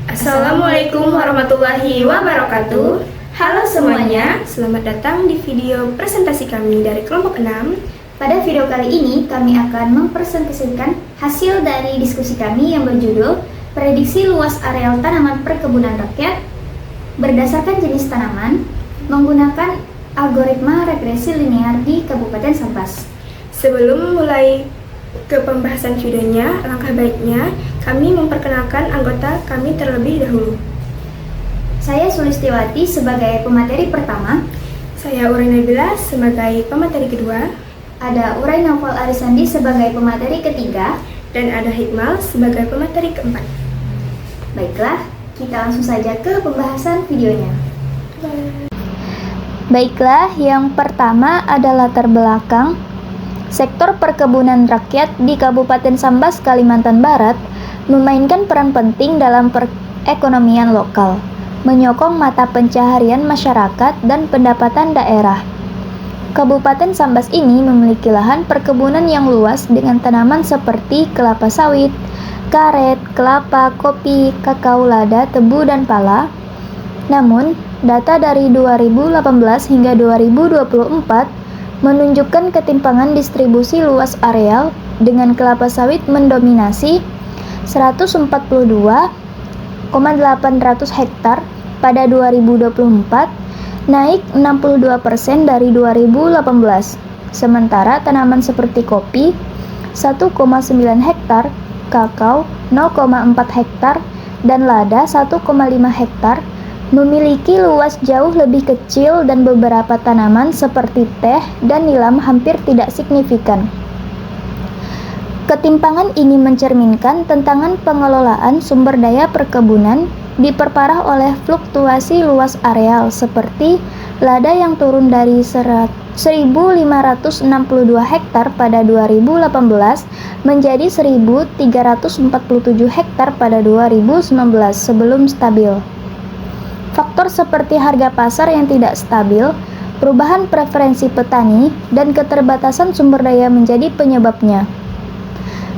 Assalamualaikum warahmatullahi wabarakatuh. Halo semuanya, selamat datang di video presentasi kami dari kelompok 6. Pada video kali ini, kami akan mempresentasikan hasil dari diskusi kami yang berjudul Prediksi Luas Areal Tanaman Perkebunan Rakyat berdasarkan jenis tanaman menggunakan algoritma regresi linear di Kabupaten Sambas. Sebelum mulai ke pembahasan videonya, alangkah baiknya kami memperkenalkan anggota kami terlebih dahulu. Saya Sulistiwati sebagai pemateri pertama. Saya Urai Nabila sebagai pemateri kedua. Ada Urai Naufal Arisandi sebagai pemateri ketiga. Dan ada Hikmal sebagai pemateri keempat. Baiklah, kita langsung saja ke pembahasan videonya. Baiklah, yang pertama adalah latar belakang. Sektor perkebunan rakyat di Kabupaten Sambas, Kalimantan Barat memainkan peran penting dalam perekonomian lokal, menyokong mata pencaharian masyarakat dan pendapatan daerah. Kabupaten Sambas ini memiliki lahan perkebunan yang luas dengan tanaman seperti kelapa sawit, karet, kelapa, kopi, kakao, lada, tebu, dan pala. Namun, data dari 2018 hingga 2024 menunjukkan ketimpangan distribusi luas areal dengan kelapa sawit mendominasi 142,800 hektar pada 2024, naik 62% dari 2018. Sementara tanaman seperti kopi 1,9 hektar, kakao 0,4 hektar, dan lada 1,5 hektar memiliki luas jauh lebih kecil dan beberapa tanaman seperti teh dan nilam hampir tidak signifikan. Ketimpangan ini mencerminkan tantangan pengelolaan sumber daya perkebunan diperparah oleh fluktuasi luas areal seperti lada yang turun dari 1.562 hektar pada 2018 menjadi 1.347 hektar pada 2019 sebelum stabil. Faktor seperti harga pasar yang tidak stabil, perubahan preferensi petani, dan keterbatasan sumber daya menjadi penyebabnya.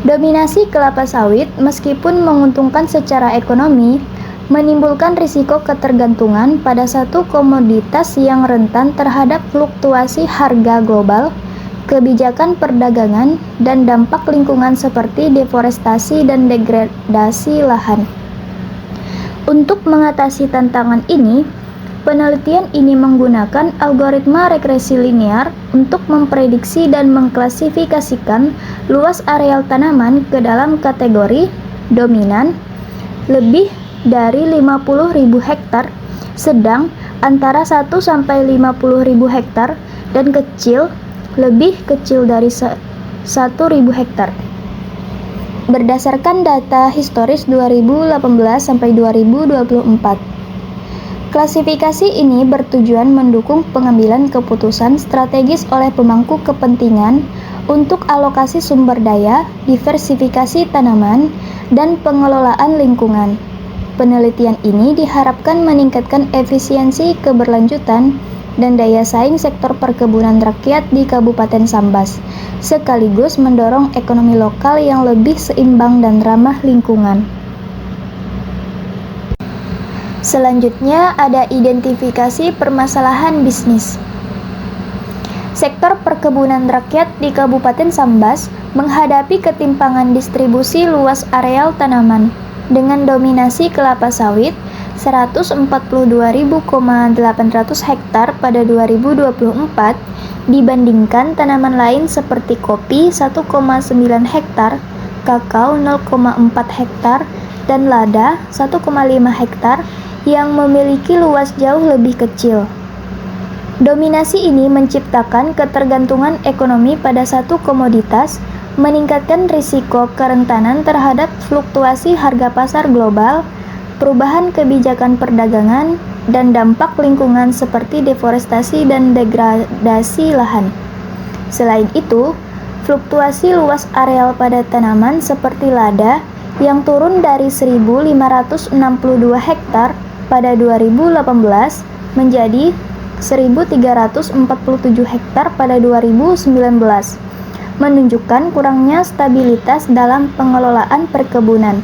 Dominasi kelapa sawit, meskipun menguntungkan secara ekonomi, menimbulkan risiko ketergantungan pada satu komoditas yang rentan terhadap fluktuasi harga global, kebijakan perdagangan, dan dampak lingkungan seperti deforestasi dan degradasi lahan. Untuk mengatasi tantangan ini, penelitian ini menggunakan algoritma regresi linear untuk memprediksi dan mengklasifikasikan luas areal tanaman ke dalam kategori dominan, lebih dari 50.000 hektar, sedang antara 1 sampai 50.000 hektar, dan kecil, lebih kecil dari 1.000 hektar. Berdasarkan data historis 2018 sampai 2024. Klasifikasi ini bertujuan mendukung pengambilan keputusan strategis oleh pemangku kepentingan untuk alokasi sumber daya, diversifikasi tanaman, dan pengelolaan lingkungan. Penelitian ini diharapkan meningkatkan efisiensi keberlanjutan dan daya saing sektor perkebunan rakyat di Kabupaten Sambas, sekaligus mendorong ekonomi lokal yang lebih seimbang dan ramah lingkungan. Selanjutnya ada identifikasi permasalahan bisnis. Sektor perkebunan rakyat di Kabupaten Sambas menghadapi ketimpangan distribusi luas areal tanaman dengan dominasi kelapa sawit 142.800 hektar pada 2024 dibandingkan tanaman lain seperti kopi 1,9 hektar, kakao 0,4 hektar, dan lada 1,5 hektar yang memiliki luas jauh lebih kecil. Dominasi ini menciptakan ketergantungan ekonomi pada satu komoditas, meningkatkan risiko kerentanan terhadap fluktuasi harga pasar global, perubahan kebijakan perdagangan, dan dampak lingkungan seperti deforestasi dan degradasi lahan. Selain itu, fluktuasi luas areal pada tanaman seperti lada yang turun dari 1.562 hektar pada 2018 menjadi 1.347 hektar pada 2019, menunjukkan kurangnya stabilitas dalam pengelolaan perkebunan,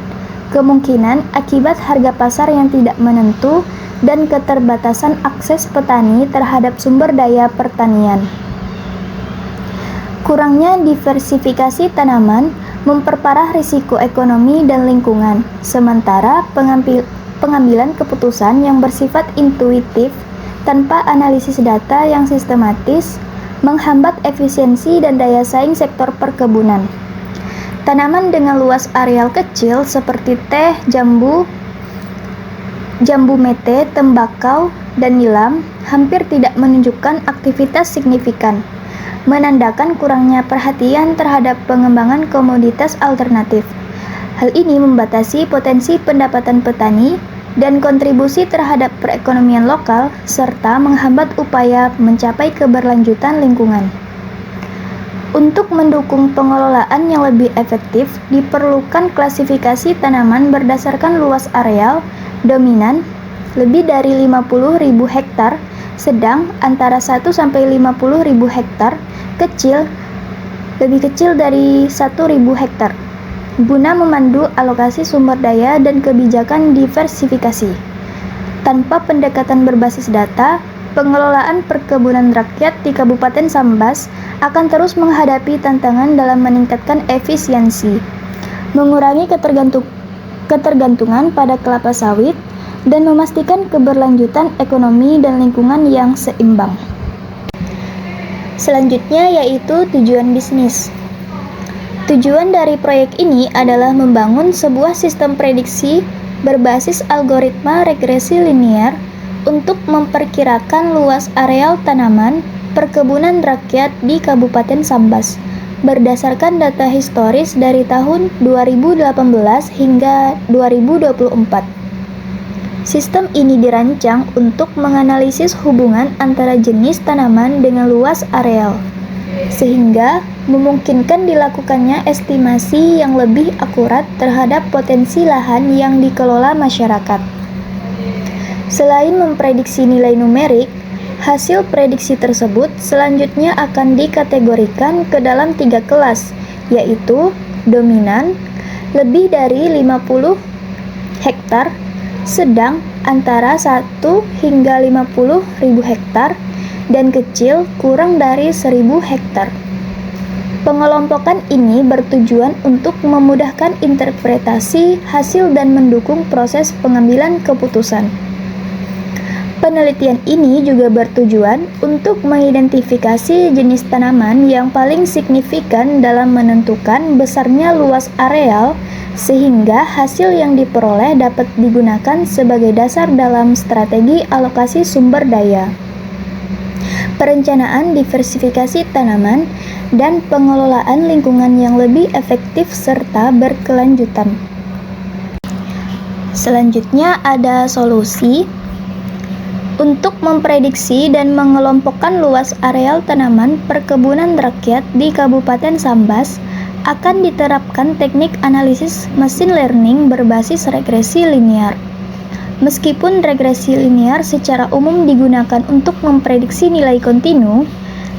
kemungkinan akibat harga pasar yang tidak menentu dan keterbatasan akses petani terhadap sumber daya pertanian. Kurangnya diversifikasi tanaman memperparah risiko ekonomi dan lingkungan, sementara pengambilan keputusan yang bersifat intuitif tanpa analisis data yang sistematis menghambat efisiensi dan daya saing sektor perkebunan. Tanaman dengan luas areal kecil seperti teh, jambu mete, tembakau, dan nilam hampir tidak menunjukkan aktivitas signifikan, menandakan kurangnya perhatian terhadap pengembangan komoditas alternatif. Hal ini membatasi potensi pendapatan petani dan kontribusi terhadap perekonomian lokal, serta menghambat upaya mencapai keberlanjutan lingkungan. Untuk mendukung pengelolaan yang lebih efektif, diperlukan klasifikasi tanaman berdasarkan luas areal, dominan, lebih dari 50.000 hektar, sedang antara 1-50.000 hektar, kecil, lebih kecil dari 1.000 hektar, guna memandu alokasi sumber daya dan kebijakan diversifikasi. Tanpa pendekatan berbasis data, pengelolaan perkebunan rakyat di Kabupaten Sambas akan terus menghadapi tantangan dalam meningkatkan efisiensi, mengurangi ketergantungan pada kelapa sawit, dan memastikan keberlanjutan ekonomi dan lingkungan yang seimbang. Selanjutnya yaitu tujuan bisnis. Tujuan dari proyek ini adalah membangun sebuah sistem prediksi berbasis algoritma regresi linear untuk memperkirakan luas areal tanaman perkebunan rakyat di Kabupaten Sambas berdasarkan data historis dari tahun 2018 hingga 2024. Sistem ini dirancang untuk menganalisis hubungan antara jenis tanaman dengan luas areal, sehingga memungkinkan dilakukannya estimasi yang lebih akurat terhadap potensi lahan yang dikelola masyarakat. Selain memprediksi nilai numerik, hasil prediksi tersebut selanjutnya akan dikategorikan ke dalam 3 kelas, yaitu dominan, lebih dari 50 hektar, sedang antara 1 hingga 50.000 hektar, dan kecil kurang dari 1.000 hektar. Pengelompokan ini bertujuan untuk memudahkan interpretasi hasil dan mendukung proses pengambilan keputusan. Penelitian ini juga bertujuan untuk mengidentifikasi jenis tanaman yang paling signifikan dalam menentukan besarnya luas areal, sehingga hasil yang diperoleh dapat digunakan sebagai dasar dalam strategi alokasi sumber daya, perencanaan diversifikasi tanaman, dan pengelolaan lingkungan yang lebih efektif serta berkelanjutan. Selanjutnya ada solusi. Untuk memprediksi dan mengelompokkan luas areal tanaman perkebunan rakyat di Kabupaten Sambas, akan diterapkan teknik analisis mesin learning berbasis regresi linear. Meskipun regresi linear secara umum digunakan untuk memprediksi nilai kontinu,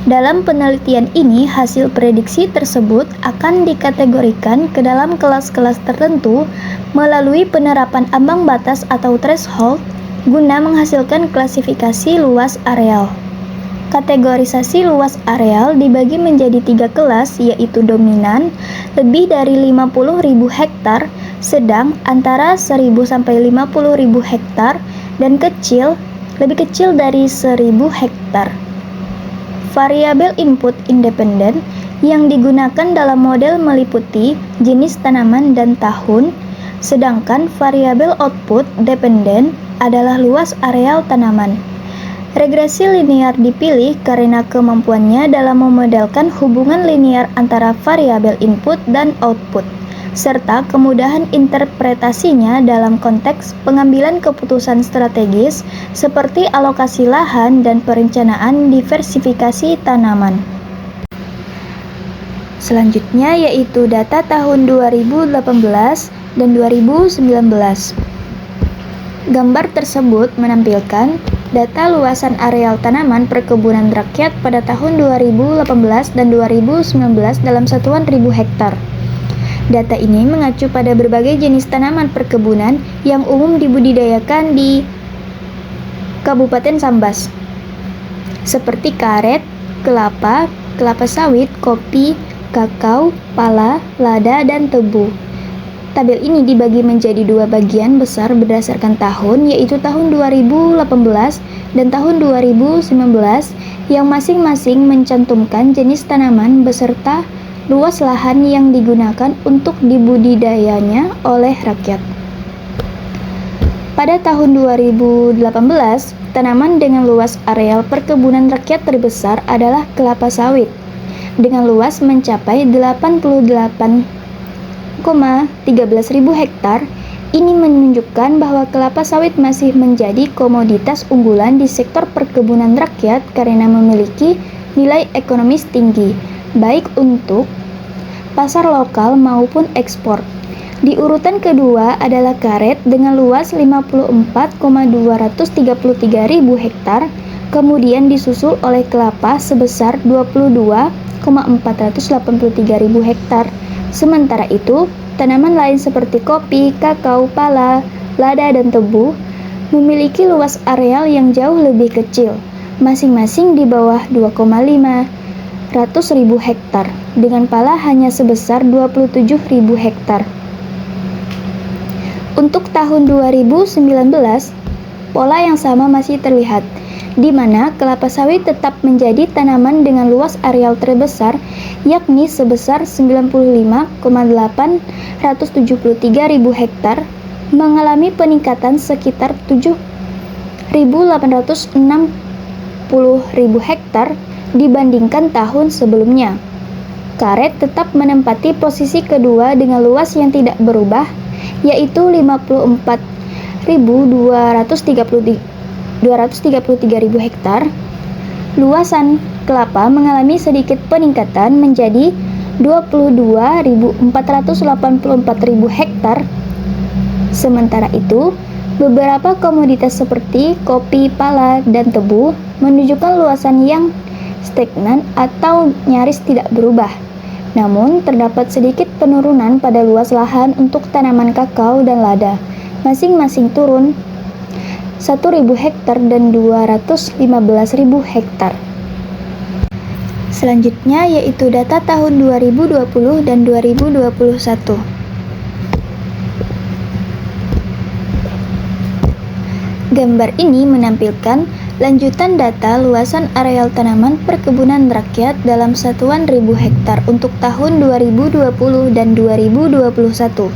dalam penelitian ini hasil prediksi tersebut akan dikategorikan ke dalam kelas-kelas tertentu melalui penerapan ambang batas atau threshold guna menghasilkan klasifikasi luas areal. Kategorisasi luas areal dibagi menjadi 3 kelas, yaitu dominan, lebih dari 50.000 hektar, sedang antara 1.000 sampai 50.000 hektar, dan kecil, lebih kecil dari 1.000 hektar. Variabel input independen yang digunakan dalam model meliputi jenis tanaman dan tahun, sedangkan variabel output dependen adalah luas areal tanaman. Regresi linear dipilih karena kemampuannya dalam memodelkan hubungan linear antara variabel input dan output, serta kemudahan interpretasinya dalam konteks pengambilan keputusan strategis seperti alokasi lahan dan perencanaan diversifikasi tanaman. Selanjutnya yaitu data tahun 2018 dan 2019. Gambar tersebut menampilkan data luasan areal tanaman perkebunan rakyat pada tahun 2018 dan 2019 dalam satuan ribu hektar. Data ini mengacu pada berbagai jenis tanaman perkebunan yang umum dibudidayakan di Kabupaten Sambas, seperti karet, kelapa, kelapa sawit, kopi, kakao, pala, lada, dan tebu. Tabel ini dibagi menjadi dua bagian besar berdasarkan tahun, yaitu tahun 2018 dan tahun 2019, yang masing-masing mencantumkan jenis tanaman beserta luas lahan yang digunakan untuk dibudidayanya oleh rakyat. Pada tahun 2018, tanaman dengan luas areal perkebunan rakyat terbesar adalah kelapa sawit, dengan luas mencapai 88,13 ribu hektar. Ini menunjukkan bahwa kelapa sawit masih menjadi komoditas unggulan di sektor perkebunan rakyat karena memiliki nilai ekonomis tinggi, baik untuk pasar lokal maupun ekspor. Di urutan kedua adalah karet dengan luas 54,233 ribu hektar, kemudian disusul oleh kelapa sebesar 22,483 ribu hektar. Sementara itu, tanaman lain seperti kopi, kakao, pala, lada, dan tebu memiliki luas areal yang jauh lebih kecil, masing-masing di bawah 2,5 ribu hektar, dengan pala hanya sebesar 27 ribu hektar. Untuk tahun 2019, pola yang sama masih terlihat, di mana kelapa sawit tetap menjadi tanaman dengan luas areal terbesar, yakni sebesar 95,873 ribu hektar, mengalami peningkatan sekitar 7.860 ribu hektar dibandingkan tahun sebelumnya. Karet tetap menempati posisi kedua dengan luas yang tidak berubah, yaitu 54.233 ribu hektar. Luasan kelapa mengalami sedikit peningkatan menjadi 22.484 ribu hektar. Sementara itu, beberapa komoditas seperti kopi, pala, dan tebu menunjukkan luasan yang stagnan atau nyaris tidak berubah. Namun, terdapat sedikit penurunan pada luas lahan untuk tanaman kakao dan lada, masing-masing turun 1.000 hektar dan 215.000 hektar. Selanjutnya yaitu data tahun 2020 dan 2021. Gambar ini menampilkan lanjutan data luasan areal tanaman perkebunan rakyat dalam satuan ribu hektar untuk tahun 2020 dan 2021.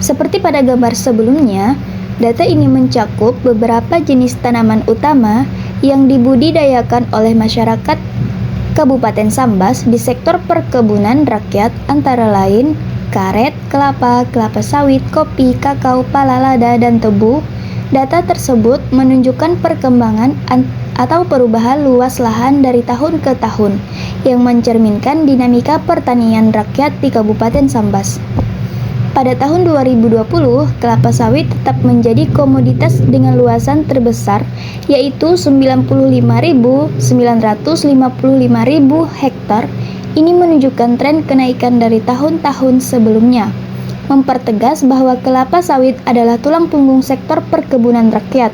Seperti pada gambar sebelumnya, data ini mencakup beberapa jenis tanaman utama yang dibudidayakan oleh masyarakat Kabupaten Sambas di sektor perkebunan rakyat, antara lain karet, kelapa, kelapa sawit, kopi, kakao, pala, lada, dan tebu. Data tersebut menunjukkan perkembangan atau perubahan luas lahan dari tahun ke tahun yang mencerminkan dinamika pertanian rakyat di Kabupaten Sambas. Pada tahun 2020, kelapa sawit tetap menjadi komoditas dengan luasan terbesar, yaitu 95.955 ribu hektar. Ini menunjukkan tren kenaikan dari tahun-tahun sebelumnya, mempertegas bahwa kelapa sawit adalah tulang punggung sektor perkebunan rakyat.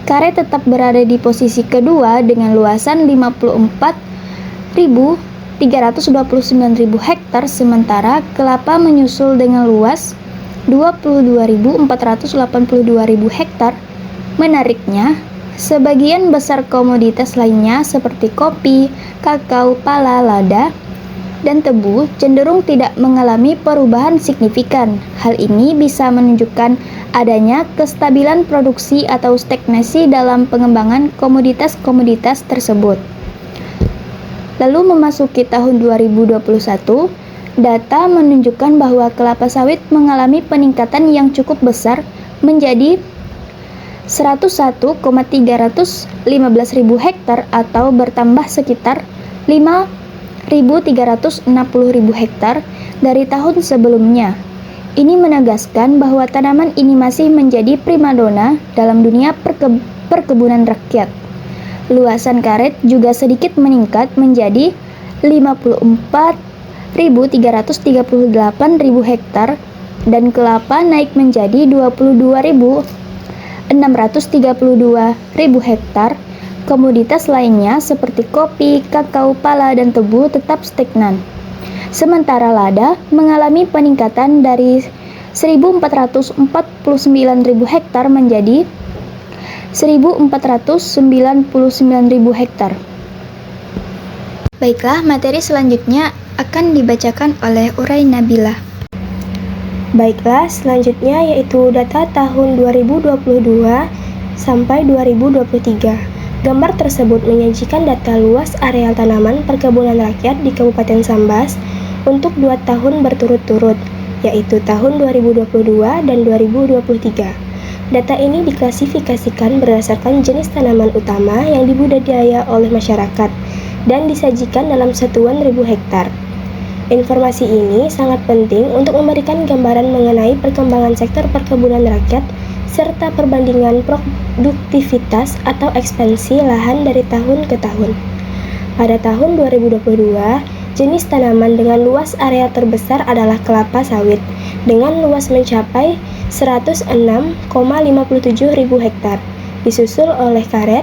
Karet tetap berada di posisi kedua dengan luasan 54.329 hektar, sementara kelapa menyusul dengan luas 22.482 hektar. Menariknya, sebagian besar komoditas lainnya seperti kopi, kakao, pala, lada, dan tebu cenderung tidak mengalami perubahan signifikan. Hal ini bisa menunjukkan adanya kestabilan produksi atau stagnasi dalam pengembangan komoditas-komoditas tersebut. Lalu memasuki tahun 2021, data menunjukkan bahwa kelapa sawit mengalami peningkatan yang cukup besar menjadi 101,315 ribu hektar atau bertambah sekitar 5.360 ribu hektar dari tahun sebelumnya. Ini menegaskan bahwa tanaman ini masih menjadi primadona dalam dunia perkebunan rakyat. Luasan karet juga sedikit meningkat menjadi hektar dan kelapa naik menjadi 22.632.000 hektar. Komoditas lainnya seperti kopi, kakao, pala, dan tebu tetap stagnan. Sementara lada mengalami peningkatan dari 1.449.000 hektar menjadi 1.499.000 hektar. Baiklah, materi selanjutnya akan dibacakan oleh Uray Nabila. Baiklah, selanjutnya yaitu data tahun 2022 sampai 2023. Gambar tersebut menyajikan data luas areal tanaman perkebunan rakyat di Kabupaten Sambas untuk 2 tahun berturut-turut, yaitu tahun 2022 dan 2023. Data ini diklasifikasikan berdasarkan jenis tanaman utama yang dibudidaya oleh masyarakat dan disajikan dalam satuan ribu hektar. Informasi ini sangat penting untuk memberikan gambaran mengenai perkembangan sektor perkebunan rakyat serta perbandingan produktivitas atau ekspansi lahan dari tahun ke tahun. Pada tahun 2022, jenis tanaman dengan luas area terbesar adalah kelapa sawit dengan luas mencapai 106,57 ribu hektar, disusul oleh karet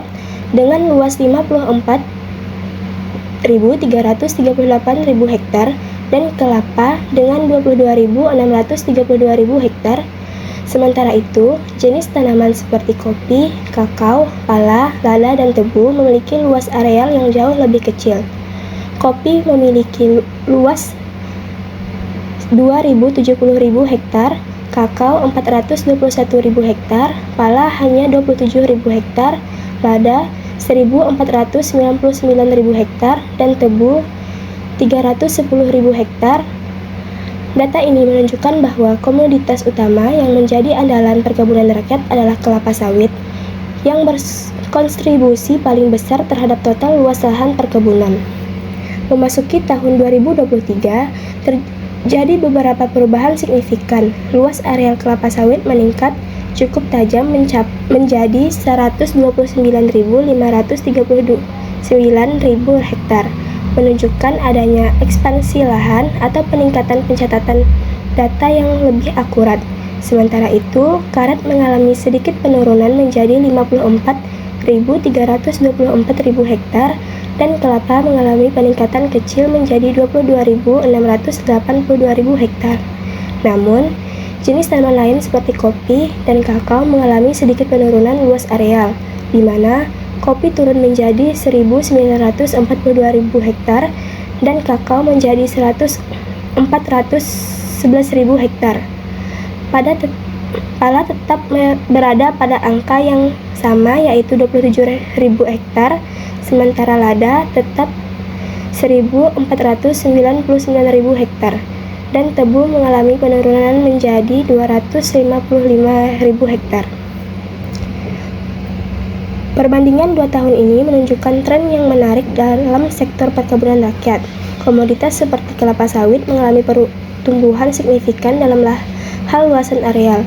dengan luas 54.338 ribu hektar dan kelapa dengan 22.632 ribu hektar. Sementara itu, jenis tanaman seperti kopi, kakao, pala, lada, dan tebu memiliki luas areal yang jauh lebih kecil. Kopi memiliki luas 2.070.000 hektar, kakao 421.000 hektar, pala hanya 27.000 hektar, lada 1.499.000 hektar, dan tebu 310.000 hektar. Data ini menunjukkan bahwa komoditas utama yang menjadi andalan perkebunan rakyat adalah kelapa sawit, yang berkontribusi paling besar terhadap total luas lahan perkebunan. Memasuki tahun 2023, terjadi beberapa perubahan signifikan. Luas areal kelapa sawit meningkat cukup tajam menjadi 129.539.000 hektar, menunjukkan adanya ekspansi lahan atau peningkatan pencatatan data yang lebih akurat. Sementara itu, karet mengalami sedikit penurunan menjadi 54.324.000 hektar dan kelapa mengalami peningkatan kecil menjadi 22.682.000 hektar. Namun, jenis tanaman lain seperti kopi dan kakao mengalami sedikit penurunan luas areal, di mana kopi turun menjadi 1.942.000 hektar dan kakao menjadi 411.000 hektar. Pala tetap berada pada angka yang sama yaitu 27.000 hektar, sementara lada tetap 1.499.000 hektar dan tebu mengalami penurunan menjadi 255.000 hektar. Perbandingan 2 tahun ini menunjukkan tren yang menarik dalam sektor perkebunan rakyat. Komoditas seperti kelapa sawit mengalami pertumbuhan signifikan dalam hal luasan areal,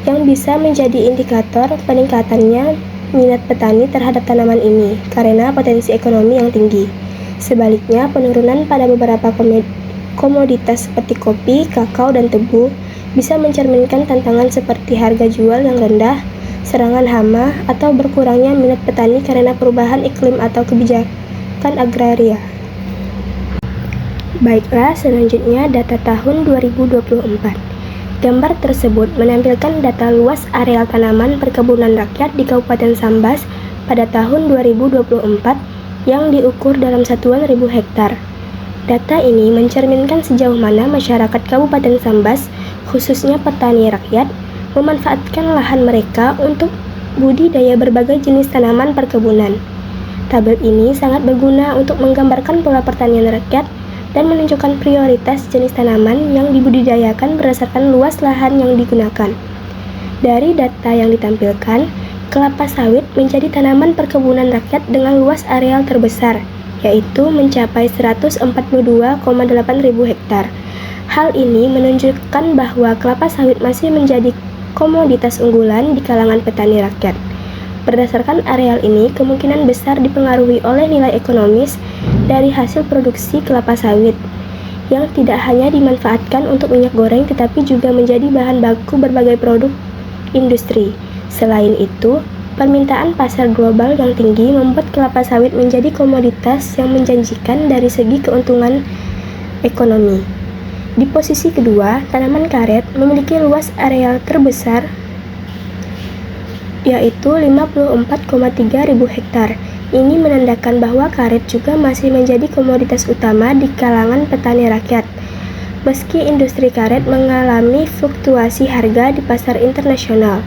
yang bisa menjadi indikator peningkatannya minat petani terhadap tanaman ini karena potensi ekonomi yang tinggi. Sebaliknya, penurunan pada beberapa komoditas seperti kopi, kakao, dan tebu bisa mencerminkan tantangan seperti harga jual yang rendah, serangan hama, atau berkurangnya minat petani karena perubahan iklim atau kebijakan agraria. Baiklah, selanjutnya data tahun 2024. Gambar tersebut menampilkan data luas areal tanaman perkebunan rakyat di Kabupaten Sambas pada tahun 2024 yang diukur dalam satuan ribu hektar. Data ini mencerminkan sejauh mana masyarakat Kabupaten Sambas, khususnya petani rakyat, memanfaatkan lahan mereka untuk budidaya berbagai jenis tanaman perkebunan. Tabel ini sangat berguna untuk menggambarkan pola pertanian rakyat dan menunjukkan prioritas jenis tanaman yang dibudidayakan berdasarkan luas lahan yang digunakan. Dari data yang ditampilkan, kelapa sawit menjadi tanaman perkebunan rakyat dengan luas areal terbesar, yaitu mencapai 142,8 ribu hektar. Hal ini menunjukkan bahwa kelapa sawit masih menjadi komoditas unggulan di kalangan petani rakyat. Berdasarkan areal ini, kemungkinan besar dipengaruhi oleh nilai ekonomis dari hasil produksi kelapa sawit, yang tidak hanya dimanfaatkan untuk minyak goreng tetapi juga menjadi bahan baku berbagai produk industri. Selain itu, permintaan pasar global yang tinggi membuat kelapa sawit menjadi komoditas yang menjanjikan dari segi keuntungan ekonomi. Di posisi kedua, tanaman karet memiliki luas areal terbesar yaitu 54,3 ribu hektar. Ini menandakan bahwa karet juga masih menjadi komoditas utama di kalangan petani rakyat. Meski industri karet mengalami fluktuasi harga di pasar internasional,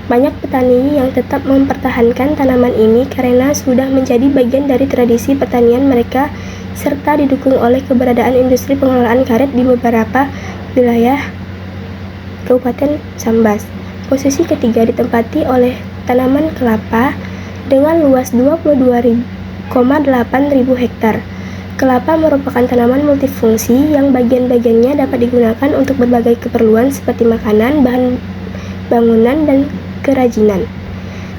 banyak petani yang tetap mempertahankan tanaman ini karena sudah menjadi bagian dari tradisi pertanian mereka serta didukung oleh keberadaan industri pengelolaan karet di beberapa wilayah Kabupaten Sambas. Posisi ketiga ditempati oleh tanaman kelapa dengan luas 22,8 ribu hektar. Kelapa merupakan tanaman multifungsi yang bagian-bagiannya dapat digunakan untuk berbagai keperluan seperti makanan, bahan bangunan, dan kerajinan.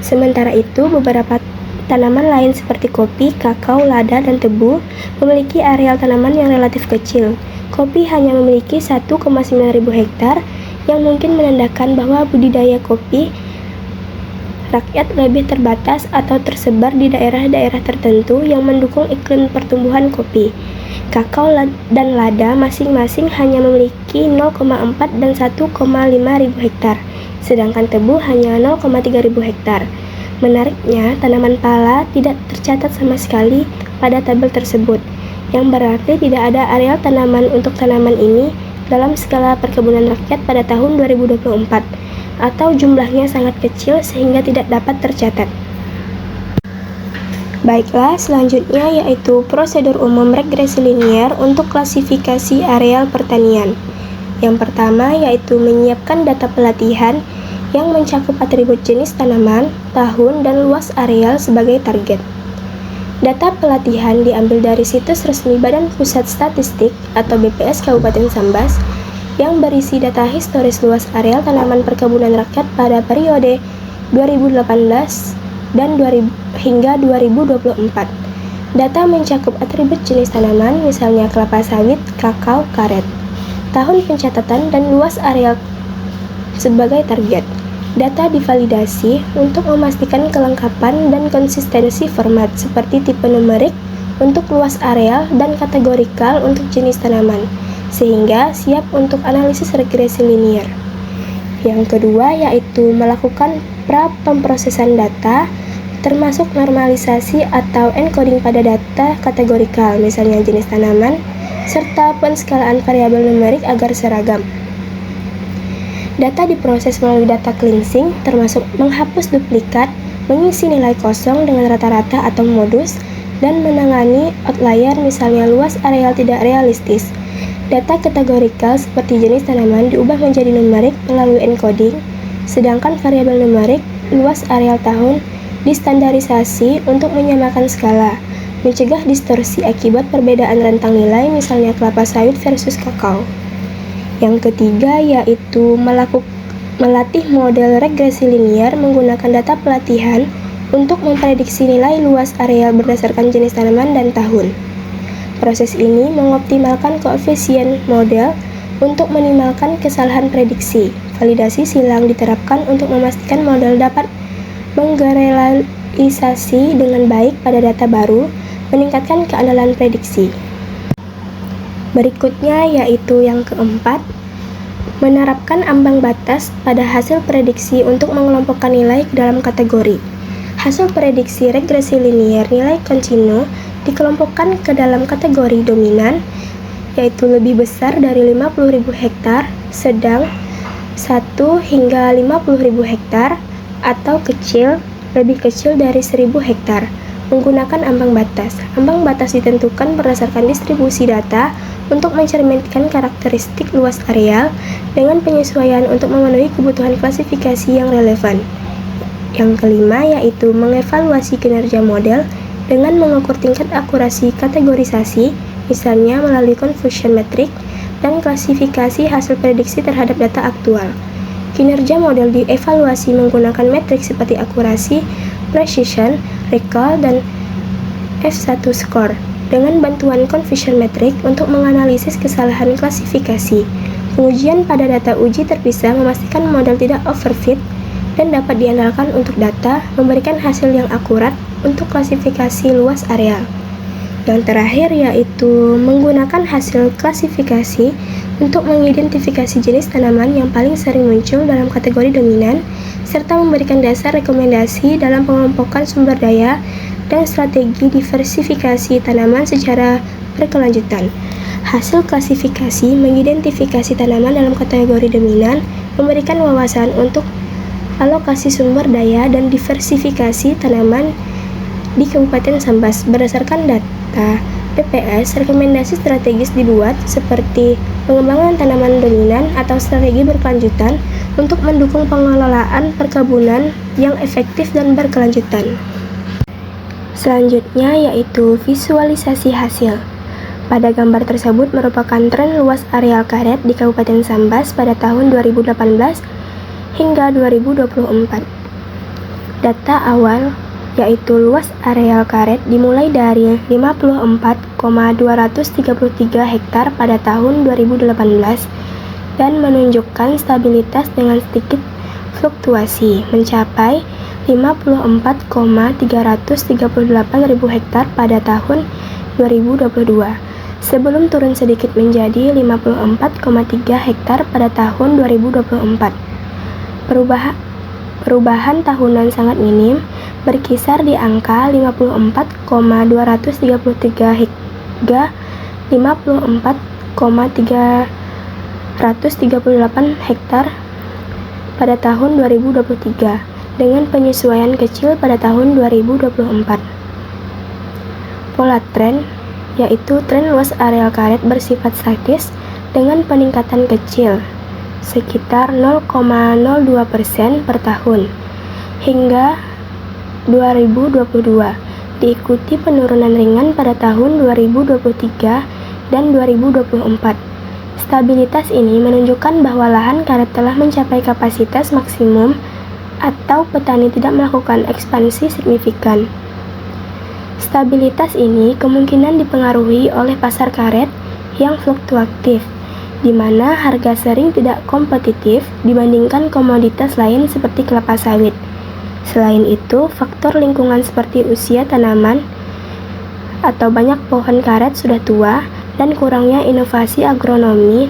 Sementara itu, beberapa tanaman lain seperti kopi, kakao, lada, dan tebu memiliki areal tanaman yang relatif kecil. Kopi hanya memiliki 1,9 ribu hektar, yang mungkin menandakan bahwa budidaya kopi rakyat lebih terbatas atau tersebar di daerah-daerah tertentu yang mendukung iklim pertumbuhan kopi. Kakao dan lada masing-masing hanya memiliki 0,4 dan 1,5 ribu hektar, sedangkan tebu hanya 0,3 ribu hektar. Menariknya, tanaman pala tidak tercatat sama sekali pada tabel tersebut, yang berarti tidak ada areal tanaman untuk tanaman ini dalam skala perkebunan rakyat pada tahun 2024. Atau jumlahnya sangat kecil sehingga tidak dapat tercatat. Baiklah, selanjutnya yaitu prosedur umum regresi linier untuk klasifikasi areal pertanian. Yang pertama yaitu menyiapkan data pelatihan yang mencakup atribut jenis tanaman, tahun, dan luas areal sebagai target. Data pelatihan diambil dari situs resmi Badan Pusat Statistik atau BPS Kabupaten Sambas yang berisi data historis luas areal tanaman perkebunan rakyat pada periode 2018 dan hingga 2024. Data mencakup atribut jenis tanaman, misalnya kelapa sawit, kakao, karet, tahun pencatatan, dan luas areal sebagai target. Data divalidasi untuk memastikan kelengkapan dan konsistensi format seperti tipe numerik untuk luas areal dan kategorikal untuk jenis tanaman, sehingga siap untuk analisis regresi linier. Yang kedua yaitu melakukan pra-pemrosesan data, termasuk normalisasi atau encoding pada data kategorikal, misalnya jenis tanaman, serta penskalaan variabel numerik agar seragam. Data diproses melalui data cleansing, termasuk menghapus duplikat, mengisi nilai kosong dengan rata-rata atau modus, dan menangani outlier, misalnya luas areal tidak realistis. Data kategorikal seperti jenis tanaman diubah menjadi numerik melalui encoding, sedangkan variabel numerik, luas areal tahun, distandarisasi untuk menyamakan skala, mencegah distorsi akibat perbedaan rentang nilai, misalnya kelapa sawit versus kakao. Yang ketiga yaitu melatih model regresi linier menggunakan data pelatihan untuk memprediksi nilai luas areal berdasarkan jenis tanaman dan tahun. Proses ini mengoptimalkan koefisien model untuk minimalkan kesalahan prediksi. Validasi silang diterapkan untuk memastikan model dapat menggeneralisasi dengan baik pada data baru, meningkatkan keandalan prediksi. Berikutnya yaitu yang keempat, menerapkan ambang batas pada hasil prediksi untuk mengelompokkan nilai ke dalam kategori. Hasil prediksi regresi linier nilai kontinu dikelompokkan ke dalam kategori dominan, yaitu lebih besar dari 50.000 hektar, sedang 1 hingga 50.000 hektar, atau kecil, lebih kecil dari 1.000 hektar, menggunakan ambang batas. Ambang batas ditentukan berdasarkan distribusi data untuk mencerminkan karakteristik luas areal dengan penyesuaian untuk memenuhi kebutuhan klasifikasi yang relevan. Yang kelima yaitu mengevaluasi kinerja model dengan mengukur tingkat akurasi kategorisasi, misalnya melalui confusion metric dan klasifikasi hasil prediksi terhadap data aktual. Kinerja model dievaluasi menggunakan metrik seperti akurasi, precision, recall, dan F1 score. dengan bantuan confusion metric untuk menganalisis kesalahan klasifikasi. Pengujian pada data uji terpisah memastikan model tidak overfit dan dapat diandalkan untuk data, memberikan hasil yang akurat untuk klasifikasi luas areal. Yang terakhir yaitu menggunakan hasil klasifikasi untuk mengidentifikasi jenis tanaman yang paling sering muncul dalam kategori dominan, serta memberikan dasar rekomendasi dalam pengelompokan sumber daya dan strategi diversifikasi tanaman secara berkelanjutan. Hasil klasifikasi mengidentifikasi tanaman dalam kategori dominan, memberikan wawasan untuk alokasi sumber daya dan diversifikasi tanaman di Kabupaten Sambas. Berdasarkan data BPS, rekomendasi strategis dibuat seperti pengembangan tanaman dominan atau strategi berkelanjutan untuk mendukung pengelolaan perkebunan yang efektif dan berkelanjutan. Selanjutnya yaitu visualisasi hasil. Pada gambar tersebut merupakan tren luas areal karet di Kabupaten Sambas pada tahun 2018 hingga 2024. Data awal yaitu luas areal karet dimulai dari 54,233 hektar pada tahun 2018 dan menunjukkan stabilitas dengan sedikit fluktuasi mencapai 54,338 ribu hektar pada tahun 2022 sebelum turun sedikit menjadi 54,3 hektar pada tahun 2024. Perubahan tahunan sangat minim, berkisar di angka 54,233 hingga 54,338 hektar pada tahun 2023 dengan penyesuaian kecil pada tahun 2024. Pola tren yaitu tren luas areal karet bersifat statis dengan peningkatan kecil sekitar 0,02% per tahun hingga 2022, diikuti penurunan ringan pada tahun 2023 dan 2024. Stabilitas ini menunjukkan bahwa lahan karet telah mencapai kapasitas maksimum atau petani tidak melakukan ekspansi signifikan. Stabilitas ini kemungkinan dipengaruhi oleh pasar karet yang fluktuatif, di mana harga sering tidak kompetitif dibandingkan komoditas lain seperti kelapa sawit. Selain itu, faktor lingkungan seperti usia tanaman atau banyak pohon karet sudah tua dan kurangnya inovasi agronomi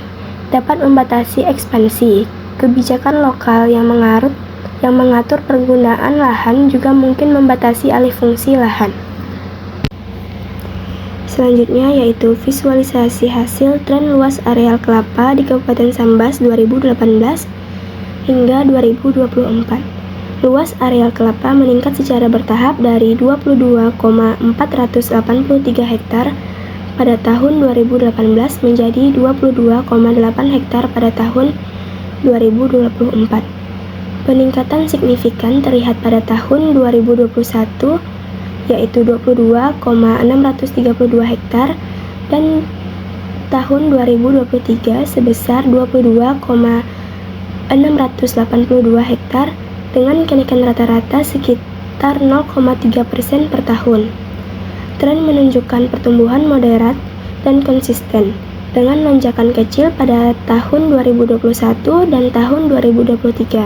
dapat membatasi ekspansi. Kebijakan lokal yang mengatur penggunaan lahan juga mungkin membatasi alih fungsi lahan. Selanjutnya yaitu visualisasi hasil tren luas areal kelapa di Kabupaten Sambas 2018 hingga 2024. Luas areal kelapa meningkat secara bertahap dari 22,483 hektar pada tahun 2018 menjadi 22,8 hektar pada tahun 2024. Peningkatan signifikan terlihat pada tahun 2021 yaitu 22,632 hektar dan tahun 2023 sebesar 22,682 hektar dengan kenaikan rata-rata sekitar 0,3% per tahun. Tren menunjukkan pertumbuhan moderat dan konsisten dengan lonjakan kecil pada tahun 2021 dan tahun 2023,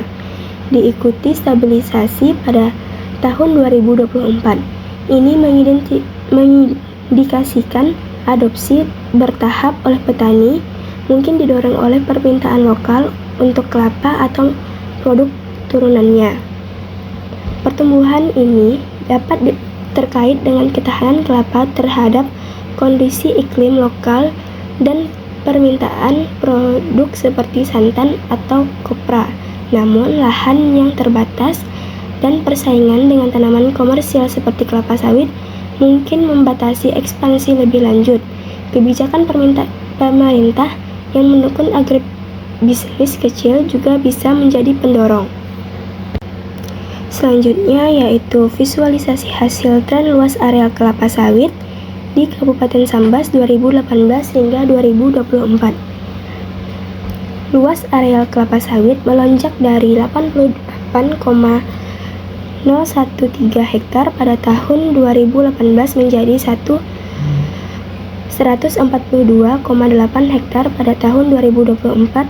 diikuti stabilisasi pada tahun 2024. Ini mengindikasikan adopsi bertahap oleh petani, mungkin didorong oleh permintaan lokal untuk kelapa atau produk turunannya. Pertumbuhan ini dapat terkait dengan ketahanan kelapa terhadap kondisi iklim lokal dan permintaan produk seperti santan atau kopra. Namun, lahan yang terbatas dan persaingan dengan tanaman komersial seperti kelapa sawit mungkin membatasi ekspansi lebih lanjut. Kebijakan pemerintah yang mendukung agribisnis kecil juga bisa menjadi pendorong. Selanjutnya yaitu visualisasi hasil tren luas areal kelapa sawit di Kabupaten Sambas 2018 hingga 2024. Luas areal kelapa sawit melonjak dari 88,013 hektar pada tahun 2018 menjadi 1,0 142,8 hektar pada tahun 2024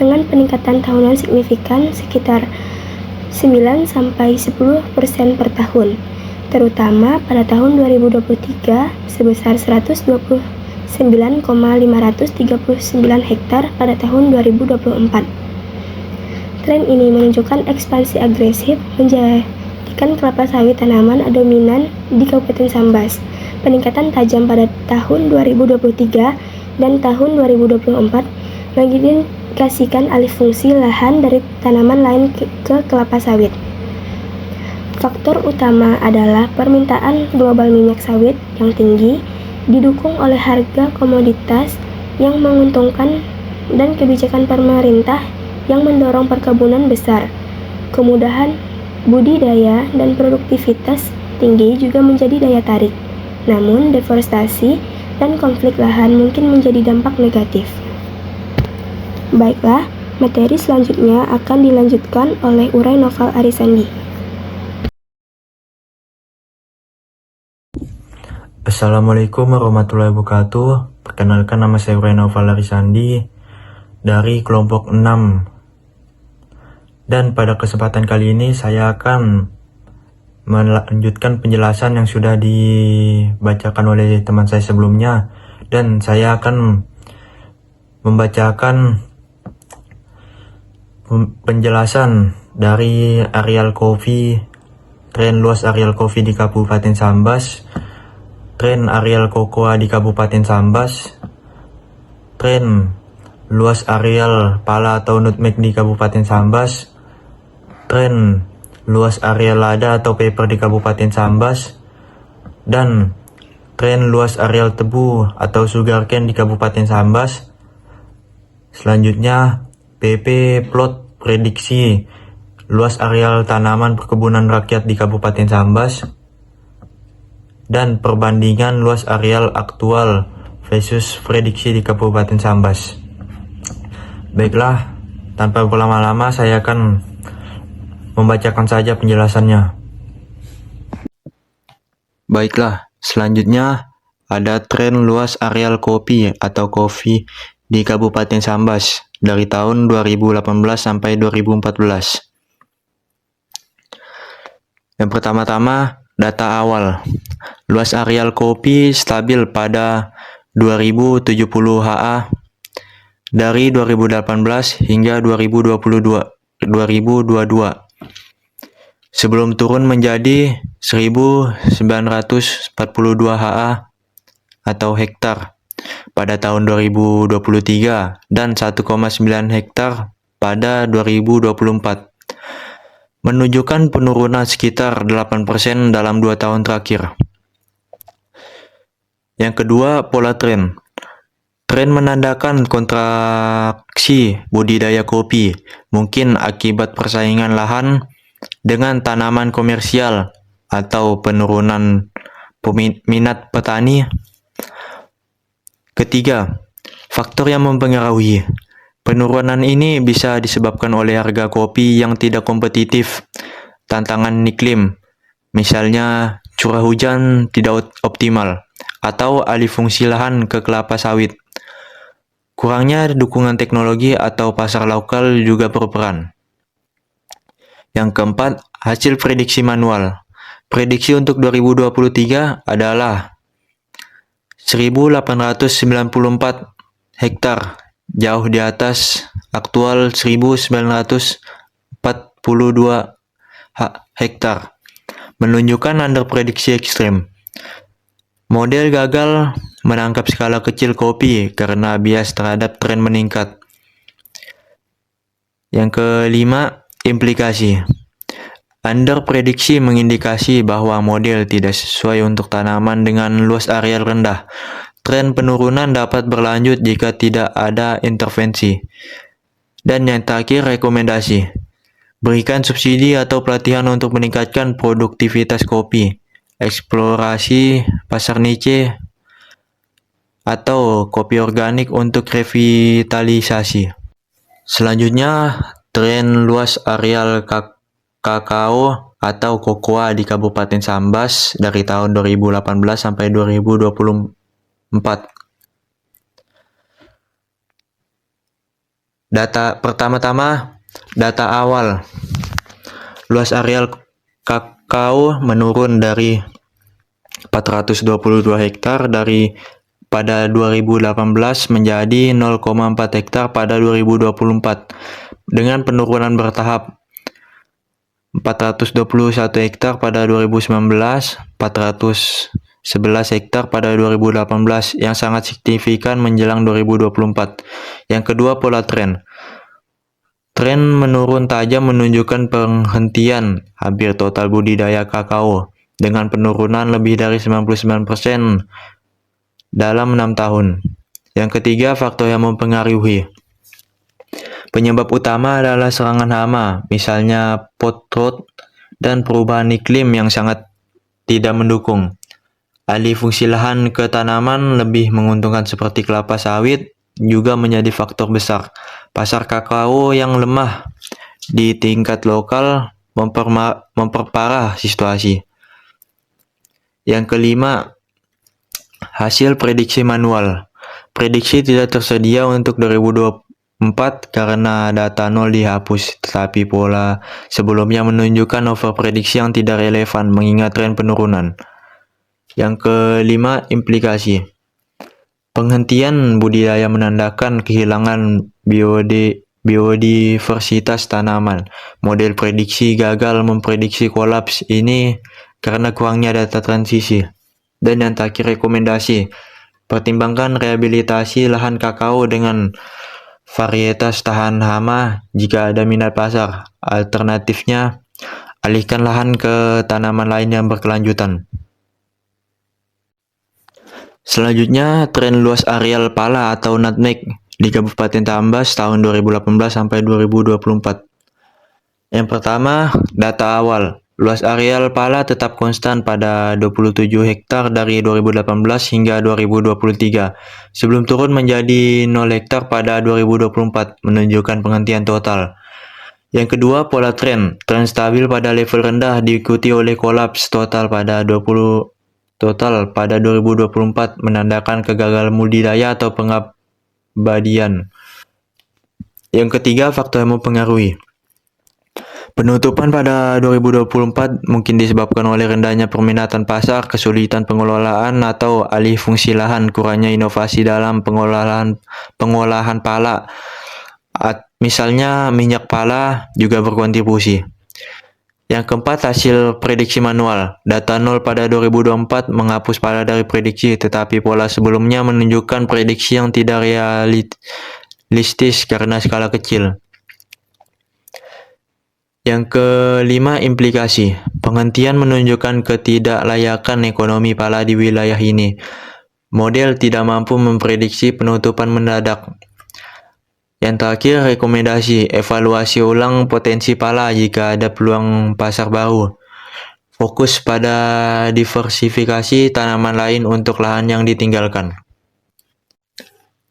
dengan peningkatan tahunan signifikan sekitar 9-10% per tahun, terutama pada tahun 2023 sebesar 129,539 hektar pada tahun 2024. Tren ini menunjukkan ekspansi agresif menjadikan kelapa sawit tanaman dominan di Kabupaten Sambas. Peningkatan tajam pada tahun 2023 dan tahun 2024 mengindikasikan alih fungsi lahan dari tanaman lain ke kelapa sawit. Faktor utama adalah permintaan global minyak sawit yang tinggi, didukung oleh harga komoditas yang menguntungkan dan kebijakan pemerintah yang mendorong perkebunan besar. Kemudahan budidaya dan produktivitas tinggi juga menjadi daya tarik. Namun, deforestasi dan konflik lahan mungkin menjadi dampak negatif. Baiklah, materi selanjutnya akan dilanjutkan oleh Uray Noval Arisandi. Assalamualaikum warahmatullahi wabarakatuh. Perkenalkan, nama saya Uray Noval Arisandi dari kelompok 6. Dan pada kesempatan kali ini saya akan melanjutkan penjelasan yang sudah dibacakan oleh teman saya sebelumnya, dan saya akan membacakan penjelasan dari areal kopi, tren luas areal kopi di Kabupaten Sambas, tren areal kokoa di Kabupaten Sambas, tren luas areal pala atau nutmeg di Kabupaten Sambas, tren luas area lada atau paper di Kabupaten Sambas, dan tren luas areal tebu atau sugarcane di Kabupaten Sambas. Selanjutnya, PP plot prediksi luas areal tanaman perkebunan rakyat di Kabupaten Sambas, dan perbandingan luas areal aktual versus prediksi di Kabupaten Sambas. Baiklah, tanpa berlama-lama saya akan membacakan saja penjelasannya. Baiklah, selanjutnya ada tren luas areal kopi atau kopi di Kabupaten Sambas dari tahun 2018 sampai 2014. Yang pertama-tama, data awal. Luas areal kopi stabil pada 2070 ha dari 2018 hingga 2022. Sebelum turun menjadi 1942 ha atau hektar pada tahun 2023 dan 1,9 hektar pada 2024, menunjukkan penurunan sekitar 8% dalam 2 tahun terakhir. Yang kedua, pola tren. Tren menandakan kontraksi budidaya kopi, mungkin akibat persaingan lahan dengan tanaman komersial atau penurunan minat petani. Ketiga, faktor yang mempengaruhi. Penurunan ini bisa disebabkan oleh harga kopi yang tidak kompetitif, tantangan iklim, misalnya curah hujan tidak optimal, atau alih fungsi lahan ke kelapa sawit. Kurangnya dukungan teknologi atau pasar lokal juga berperan. Yang keempat, hasil prediksi manual. Prediksi untuk 2023 adalah 1894 hektar, jauh di atas aktual 1942 hektar, menunjukkan underprediksi ekstrim. Model gagal menangkap skala kecil kopi karena bias terhadap tren meningkat. Yang kelima, implikasi. Underprediksi mengindikasi bahwa model tidak sesuai untuk tanaman dengan luas areal rendah. Tren penurunan dapat berlanjut jika tidak ada intervensi. Dan yang terakhir, rekomendasi. Berikan subsidi atau pelatihan untuk meningkatkan produktivitas kopi. Eksplorasi pasar niche atau kopi organik untuk revitalisasi. Selanjutnya, tren luas areal kakao atau kokoa di Kabupaten Sambas dari tahun 2018 sampai 2024. Pertama-tama, data awal. Luas areal kakao menurun dari 422 hektar pada 2018 menjadi 0,4 hektar pada 2024 dengan penurunan bertahap. 421 hektar pada 2019, 411 hektar pada 2018 yang sangat signifikan menjelang 2024. Yang kedua, pola tren. Tren menurun tajam menunjukkan penghentian hampir total budidaya kakao dengan penurunan lebih dari 99% dalam 6 tahun. Yang ketiga, faktor yang mempengaruhi. Penyebab utama adalah serangan hama, misalnya pot rot dan perubahan iklim yang sangat tidak mendukung. Alih fungsi lahan ke tanaman lebih menguntungkan seperti kelapa sawit juga menjadi faktor besar. Pasar kakao yang lemah di tingkat lokal memperparah situasi. Yang kelima, hasil prediksi manual. Prediksi tidak tersedia untuk 2024 karena data nol dihapus, tetapi pola sebelumnya menunjukkan overprediksi yang tidak relevan mengingat tren penurunan. Yang kelima, implikasi. Penghentian budidaya menandakan kehilangan biodiversitas tanaman. Model prediksi gagal memprediksi kolaps ini karena kurangnya data transisi. Dan yang terakhir, rekomendasi. Pertimbangkan rehabilitasi lahan kakao dengan varietas tahan hama jika ada minat pasar. Alternatifnya, alihkan lahan ke tanaman lain yang berkelanjutan. Selanjutnya, tren luas areal pala atau nutmeg di Kabupaten Tambas tahun 2018 sampai 2024. Yang pertama, data awal. Luas areal pala tetap konstan pada 27 hektar dari 2018 hingga 2023, sebelum turun menjadi 0 hektar pada 2024, menunjukkan penghentian total. Yang kedua, pola tren. Tren stabil pada level rendah diikuti oleh kolaps total pada 2024 menandakan kegagalan budidaya atau pengabadian. Yang ketiga, faktor yang mempengaruhi. Penutupan pada 2024 mungkin disebabkan oleh rendahnya perminatan pasar, kesulitan pengelolaan atau alih fungsi lahan, kurangnya inovasi dalam pengolahan pala. Misalnya minyak pala juga berkontribusi. Yang keempat, hasil prediksi manual. Data nol pada 2024 menghapus pala dari prediksi, tetapi pola sebelumnya menunjukkan prediksi yang tidak realistis karena skala kecil. Yang kelima, implikasi. Penghentian menunjukkan ketidaklayakan ekonomi pala di wilayah ini. Model tidak mampu memprediksi penutupan mendadak. Yang terakhir, rekomendasi. Evaluasi ulang potensi pala jika ada peluang pasar baru. Fokus pada diversifikasi tanaman lain untuk lahan yang ditinggalkan.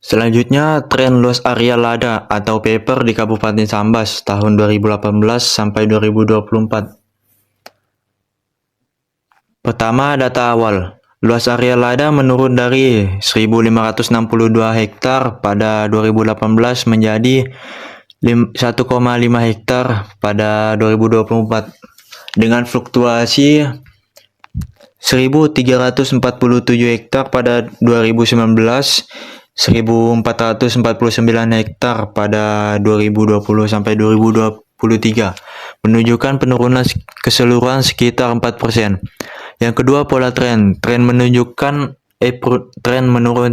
Selanjutnya, tren luas areal lada atau paper di Kabupaten Sambas tahun 2018 sampai 2024. Pertama, data awal. Luas area lada menurun dari 1.562 hektar pada 2018 menjadi 1,5 hektar pada 2024 dengan fluktuasi 1.347 hektar pada 2019, 1.449 hektar pada 2020 sampai 2023, menunjukkan penurunan keseluruhan sekitar 4%. Yang kedua, pola tren. Tren menurun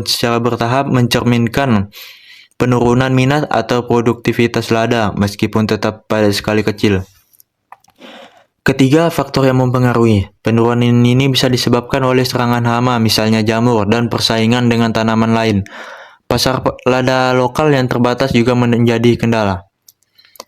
secara bertahap mencerminkan penurunan minat atau produktivitas lada meskipun tetap pada skala kecil. Ketiga, faktor yang mempengaruhi. Penurunan ini bisa disebabkan oleh serangan hama, misalnya jamur, dan persaingan dengan tanaman lain. Pasar lada lokal yang terbatas juga menjadi kendala.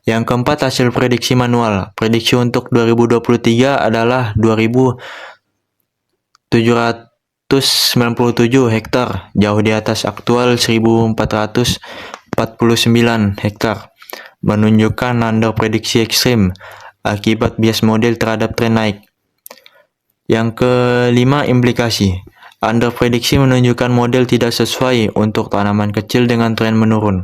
Yang keempat, hasil prediksi manual. Prediksi untuk 2023 adalah 2.797 hektar, jauh di atas aktual 1.449 hektar, menunjukkan under prediksi ekstrim akibat bias model terhadap tren naik. Yang kelima, implikasi. Underprediksi menunjukkan model tidak sesuai untuk tanaman kecil dengan tren menurun.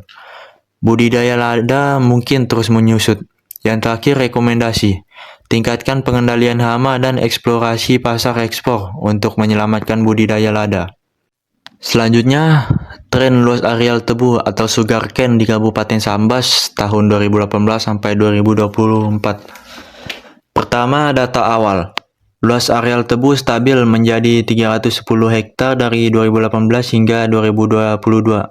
Budidaya lada mungkin terus menyusut. Yang terakhir, rekomendasi. Tingkatkan pengendalian hama dan eksplorasi pasar ekspor untuk menyelamatkan budidaya lada. Selanjutnya, tren luas areal tebu atau sugarcane di Kabupaten Sambas tahun 2018 sampai 2024. Pertama, data awal. Luas areal tebu stabil menjadi 310 hektar dari 2018 hingga 2022.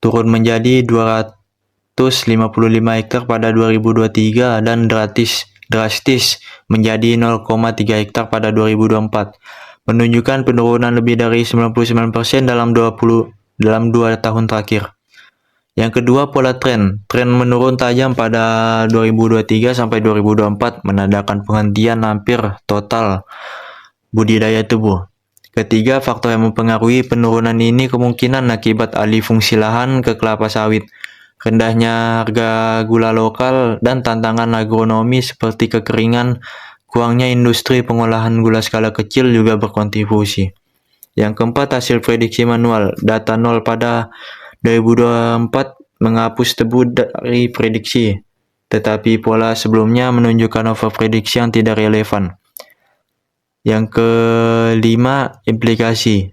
Turun menjadi 255 hektar pada 2023 dan drastis menjadi 0,3 hektar pada 2024. Menunjukkan penurunan lebih dari 99% dalam 2 tahun terakhir. Yang kedua, pola tren. Tren menurun tajam pada 2023 sampai 2024 menandakan penghentian hampir total budidaya tebu. Ketiga, faktor yang mempengaruhi penurunan ini kemungkinan akibat alih fungsi lahan ke kelapa sawit, rendahnya harga gula lokal, dan tantangan agronomi seperti kekeringan. Kurangnya industri pengolahan gula skala kecil juga berkontribusi. Yang keempat, hasil prediksi manual. Data nol pada 2024 menghapus tebu dari prediksi, tetapi pola sebelumnya menunjukkan overprediksi yang tidak relevan. Yang kelima, implikasi.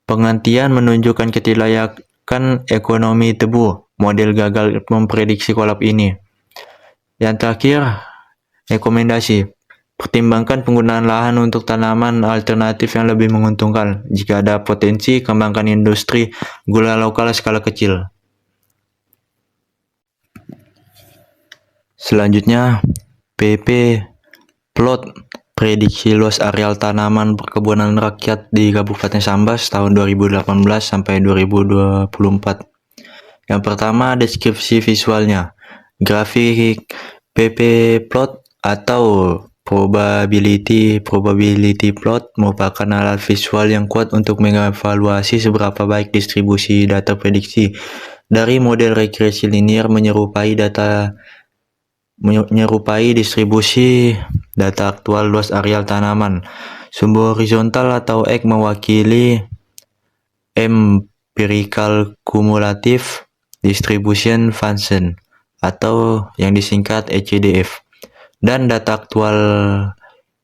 Penghentian menunjukkan ketidaklayakan ekonomi tebu. Model gagal memprediksi kolap ini. Yang terakhir, rekomendasi. Pertimbangkan penggunaan lahan untuk tanaman alternatif yang lebih menguntungkan. Jika ada potensi, kembangkan industri gula lokal skala kecil. Selanjutnya, PP plot prediksi luas areal tanaman perkebunan rakyat di Kabupaten Sambas tahun 2018 sampai 2024. Yang pertama, deskripsi visualnya. Grafik PP plot atau probability plot merupakan alat visual yang kuat untuk mengevaluasi seberapa baik distribusi data prediksi dari model regresi linear menyerupai distribusi data aktual luas areal tanaman. Sumber horizontal atau X mewakili empirical cumulative distribution function atau yang disingkat ECDF. Dan data aktual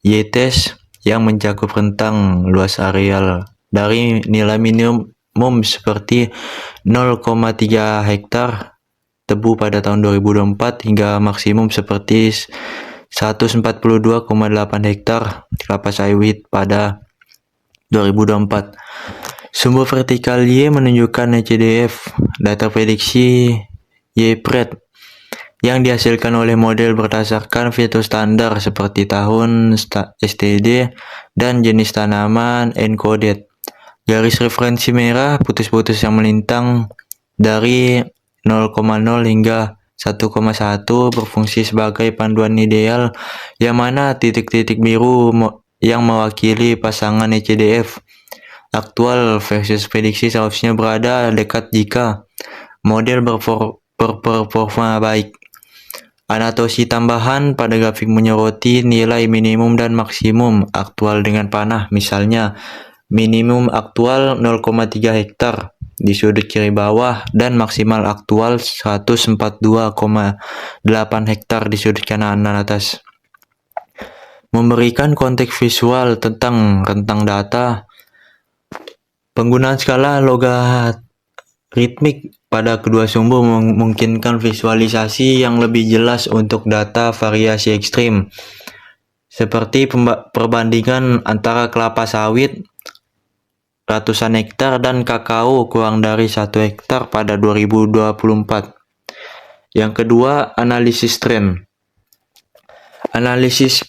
Y-test yang mencakup rentang luas areal dari nilai minimum seperti 0,3 hektar tebu pada tahun 2024 hingga maksimum seperti 142,8 hektar kelapa sawit pada 2024. Sumber vertikal Y menunjukkan ECDF, data prediksi Y-pred yang dihasilkan oleh model berdasarkan fitur standar seperti tahun STD dan jenis tanaman encoded. Garis referensi merah putus-putus yang melintang dari 0,0 hingga 1,1 berfungsi sebagai panduan ideal, yang mana titik-titik biru yang mewakili pasangan ECDF aktual versus prediksi seharusnya berada dekat jika model berperforma baik. Anotasi tambahan pada grafik menyoroti nilai minimum dan maksimum aktual dengan panah. Misalnya, minimum aktual 0,3 hektar di sudut kiri bawah dan maksimal aktual 142,8 hektar di sudut kanan atas. Memberikan konteks visual tentang rentang data. Penggunaan skala logaritmik pada kedua sumber memungkinkan visualisasi yang lebih jelas untuk data variasi ekstrim, seperti perbandingan antara kelapa sawit ratusan hektar dan kakao kurang dari 1 hektar pada 2024. Yang kedua, analisis tren. Analisis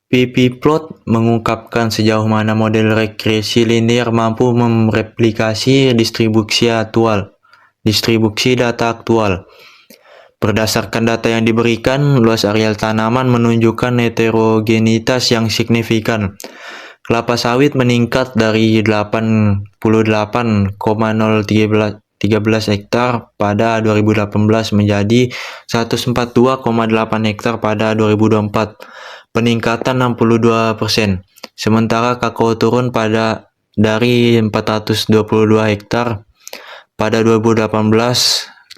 PP plot mengungkapkan sejauh mana model regresi linear mampu mereplikasi distribusi data aktual. Berdasarkan data yang diberikan, luas areal tanaman menunjukkan heterogenitas yang signifikan. Kelapa sawit meningkat dari 88,013 hektar pada 2018 menjadi 142,8 hektar pada 2024, peningkatan 62%. Sementara kakao turun dari 422 hektar pada 2018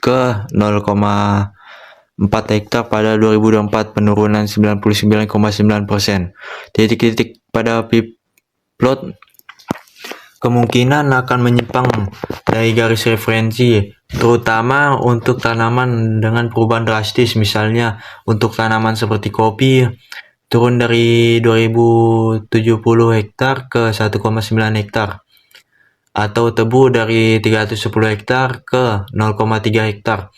ke 0,4 hektar pada 2024, penurunan 99,9%. Titik-titik pada plot kemungkinan akan menyimpang dari garis referensi, terutama untuk tanaman dengan perubahan drastis. Misalnya untuk tanaman seperti kopi turun dari 2070 hektar ke 1,9 hektar, atau tebu dari 310 hektar ke 0,3 hektar.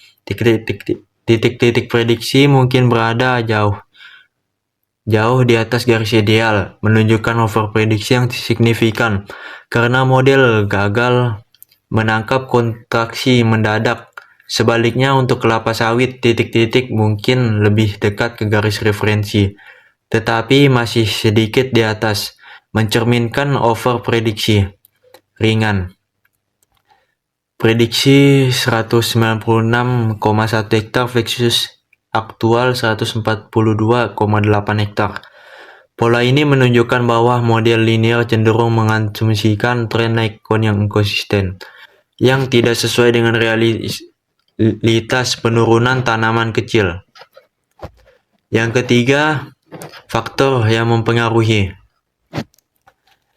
Titik-titik prediksi mungkin berada jauh di atas garis ideal, menunjukkan overprediksi yang signifikan karena model gagal menangkap kontraksi mendadak. Sebaliknya untuk kelapa sawit, titik-titik mungkin lebih dekat ke garis referensi, tetapi masih sedikit di atas, mencerminkan overprediksi ringan. Prediksi 196,1 hektar versus aktual 142,8 hektar. Pola ini menunjukkan bahwa model linear cenderung mengasumsikan tren naik yang konsisten, yang tidak sesuai dengan realitas penurunan tanaman kecil. Yang ketiga, faktor yang mempengaruhi.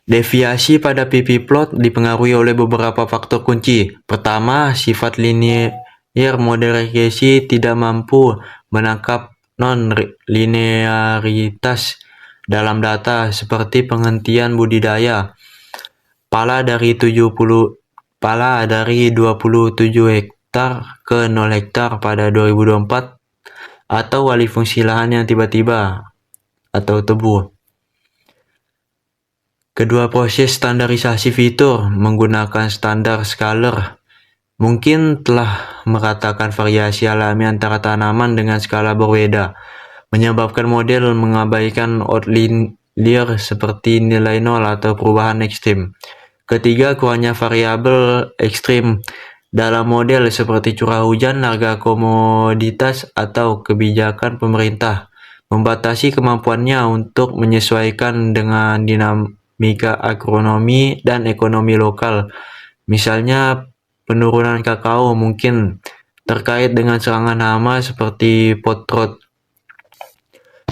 Deviasi pada PP plot dipengaruhi oleh beberapa faktor kunci. Pertama, sifat linear model regresi tidak mampu menangkap non-linearitas dalam data seperti penghentian budidaya. Pala dari 27 hektar ke 0 hektar pada 2024, atau alih fungsi lahan yang tiba-tiba atau tebu. Kedua, proses standarisasi fitur menggunakan standar scalar mungkin telah meratakan variasi alami antara tanaman dengan skala berbeda, menyebabkan model mengabaikan outlier seperti nilai nol atau perubahan ekstrim. Ketiga, kurangnya variabel ekstrim dalam model seperti curah hujan, harga komoditas, atau kebijakan pemerintah membatasi kemampuannya untuk menyesuaikan dengan dinamika agronomi dan ekonomi lokal. Misalnya, penurunan kakao mungkin terkait dengan serangan hama seperti pot rot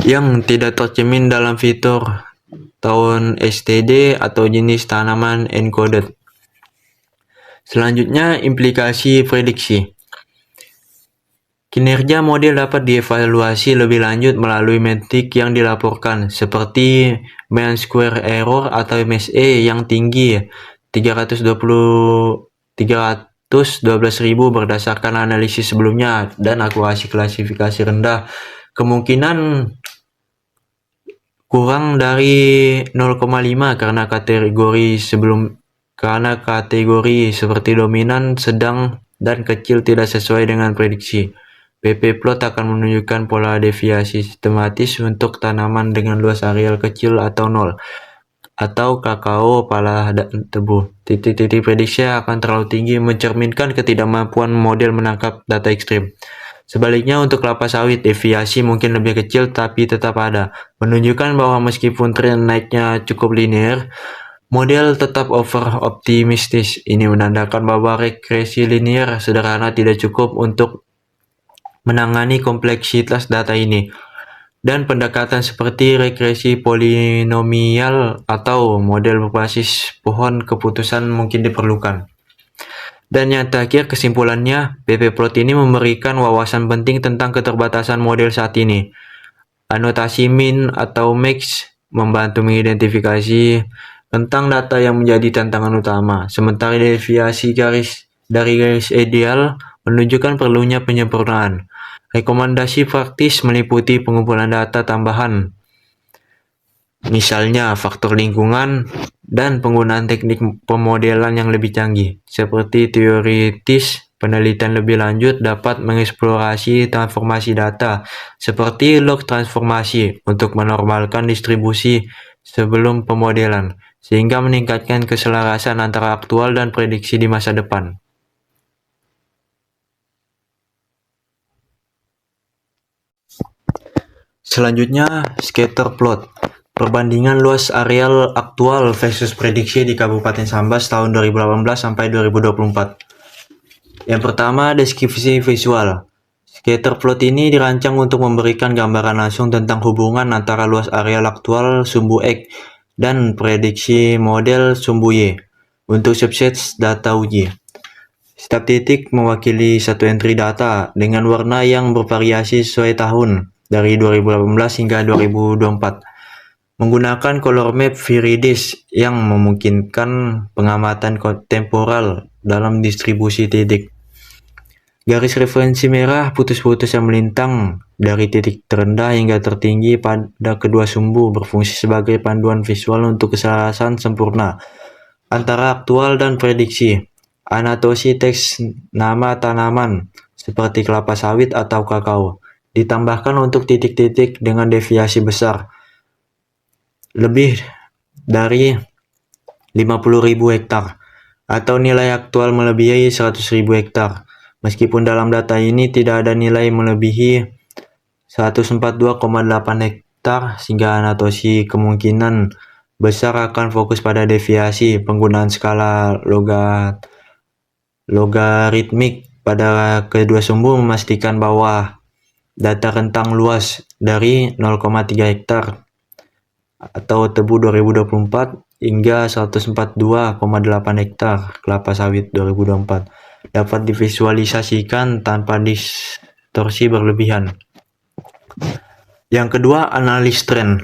yang tidak tercermin dalam fitur tahun STD atau jenis tanaman encoded. Selanjutnya, implikasi prediksi. Kinerja model dapat dievaluasi lebih lanjut melalui metrik yang dilaporkan, seperti mean square error atau MSE yang tinggi 312.000 berdasarkan analisis sebelumnya, dan akurasi klasifikasi rendah kemungkinan kurang dari 0,5 karena kategori seperti dominan, sedang, dan kecil tidak sesuai dengan prediksi. PP plot akan menunjukkan pola deviasi sistematis untuk tanaman dengan luas areal kecil atau nol, atau kakao, pala, dan tebu. Titik-titik prediksi akan terlalu tinggi, mencerminkan ketidakmampuan model menangkap data ekstrim. Sebaliknya untuk kelapa sawit, deviasi mungkin lebih kecil tapi tetap ada, menunjukkan bahwa meskipun tren naiknya cukup linear, model tetap over-optimistis. Ini menandakan bahwa regresi linear sederhana tidak cukup untuk menangani kompleksitas data ini, dan pendekatan seperti regresi polinomial atau model berbasis pohon keputusan mungkin diperlukan. Dan yang terakhir, kesimpulannya, PP plot ini memberikan wawasan penting tentang keterbatasan model saat ini. Anotasi min atau max membantu mengidentifikasi tentang data yang menjadi tantangan utama, sementara deviasi dari garis ideal menunjukkan perlunya penyempurnaan. Rekomendasi praktis meliputi pengumpulan data tambahan, misalnya faktor lingkungan, dan penggunaan teknik pemodelan yang lebih canggih, seperti teoritis. Penelitian lebih lanjut dapat mengeksplorasi transformasi data, seperti log transformasi, untuk menormalkan distribusi sebelum pemodelan, sehingga meningkatkan keselarasan antara aktual dan prediksi di masa depan. Selanjutnya, scatter plot. Perbandingan luas areal aktual versus prediksi di Kabupaten Sambas tahun 2018 sampai 2024. Yang pertama, deskripsi visual. Scatter plot ini dirancang untuk memberikan gambaran langsung tentang hubungan antara luas areal aktual sumbu X dan prediksi model sumbu Y untuk subset data uji. Setiap titik mewakili satu entry data dengan warna yang bervariasi sesuai tahun dari 2018 hingga 2024. Menggunakan color map Viridis yang memungkinkan pengamatan temporal dalam distribusi titik. Garis referensi merah putus-putus yang melintang dari titik terendah hingga tertinggi pada kedua sumbu berfungsi sebagai panduan visual untuk keselasan sempurna antara aktual dan prediksi. Anotasi teks nama tanaman seperti kelapa sawit atau kakao ditambahkan untuk titik-titik dengan deviasi besar lebih dari 50.000 hektar atau nilai aktual melebihi 100.000 hektar. Meskipun dalam data ini tidak ada nilai melebihi 142,8 hektar, sehingga anotasi kemungkinan besar akan fokus pada deviasi penggunaan skala logaritmik pada kedua sumbu memastikan bahwa data rentang luas dari 0,3 hektar atau tebu 2024 hingga 142,8 hektar kelapa sawit 2024 dapat divisualisasikan tanpa distorsi berlebihan. Yang kedua, analis tren.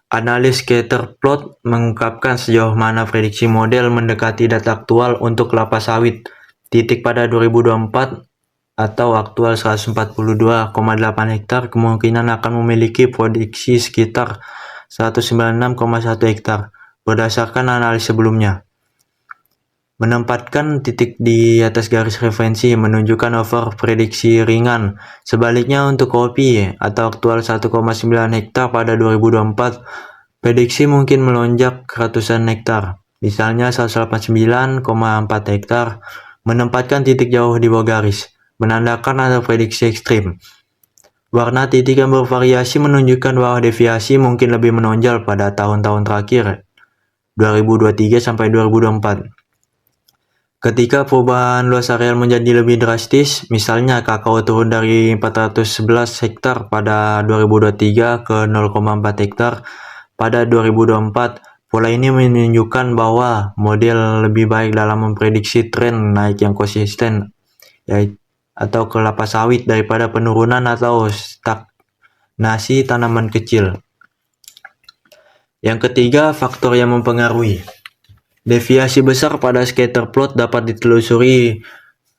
Analis scatter plot mengungkapkan sejauh mana prediksi model mendekati data aktual untuk kelapa sawit. Titik pada 2024 atau aktual 142,8 hektar kemungkinan akan memiliki prediksi sekitar 196,1 hektar berdasarkan analis sebelumnya. Menempatkan titik di atas garis referensi menunjukkan over prediksi ringan. Sebaliknya untuk kopi atau aktual 1,9 hektar pada 2024, prediksi mungkin melonjak ratusan hektar. Misalnya 189,4 hektar menempatkan titik jauh di bawah garis, menandakan ada prediksi ekstrim. Warna titik yang bervariasi menunjukkan bahwa deviasi mungkin lebih menonjol pada tahun-tahun terakhir 2023 sampai 2024. Ketika perubahan luas areal menjadi lebih drastis, misalnya kakao turun dari 411 hektar pada 2023 ke 0,4 hektar pada 2024, pola ini menunjukkan bahwa model lebih baik dalam memprediksi tren naik yang konsisten, yaitu atau kelapa sawit daripada penurunan atau stagnasi tanaman kecil. Yang ketiga, faktor yang mempengaruhi. Deviasi besar pada scatter plot dapat ditelusuri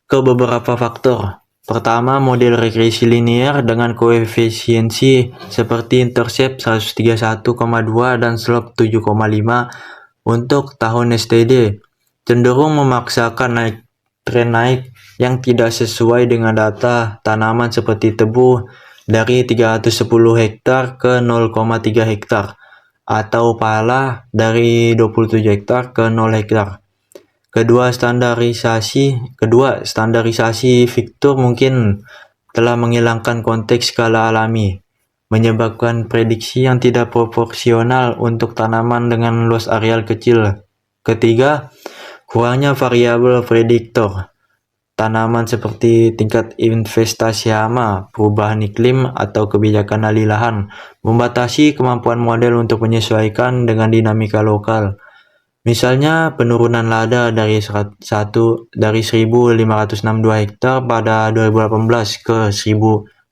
ke beberapa faktor. Pertama, model regresi linear dengan koefisiensi seperti intercept 131,2 dan slope 7,5 untuk tahun STD cenderung memaksakan tren naik yang tidak sesuai dengan data tanaman seperti tebu dari 310 hektar ke 0,3 hektar atau pala dari 27 hektar ke 0 hektar. Kedua, standarisasi Victor mungkin telah menghilangkan konteks skala alami, menyebabkan prediksi yang tidak proporsional untuk tanaman dengan luas areal kecil. Ketiga, kurangnya variabel prediktor. Tanaman seperti tingkat investasi hama, perubahan iklim, atau kebijakan alih lahan membatasi kemampuan model untuk menyesuaikan dengan dinamika lokal. Misalnya, penurunan lada dari 1.562 hektar pada 2018 ke 1,5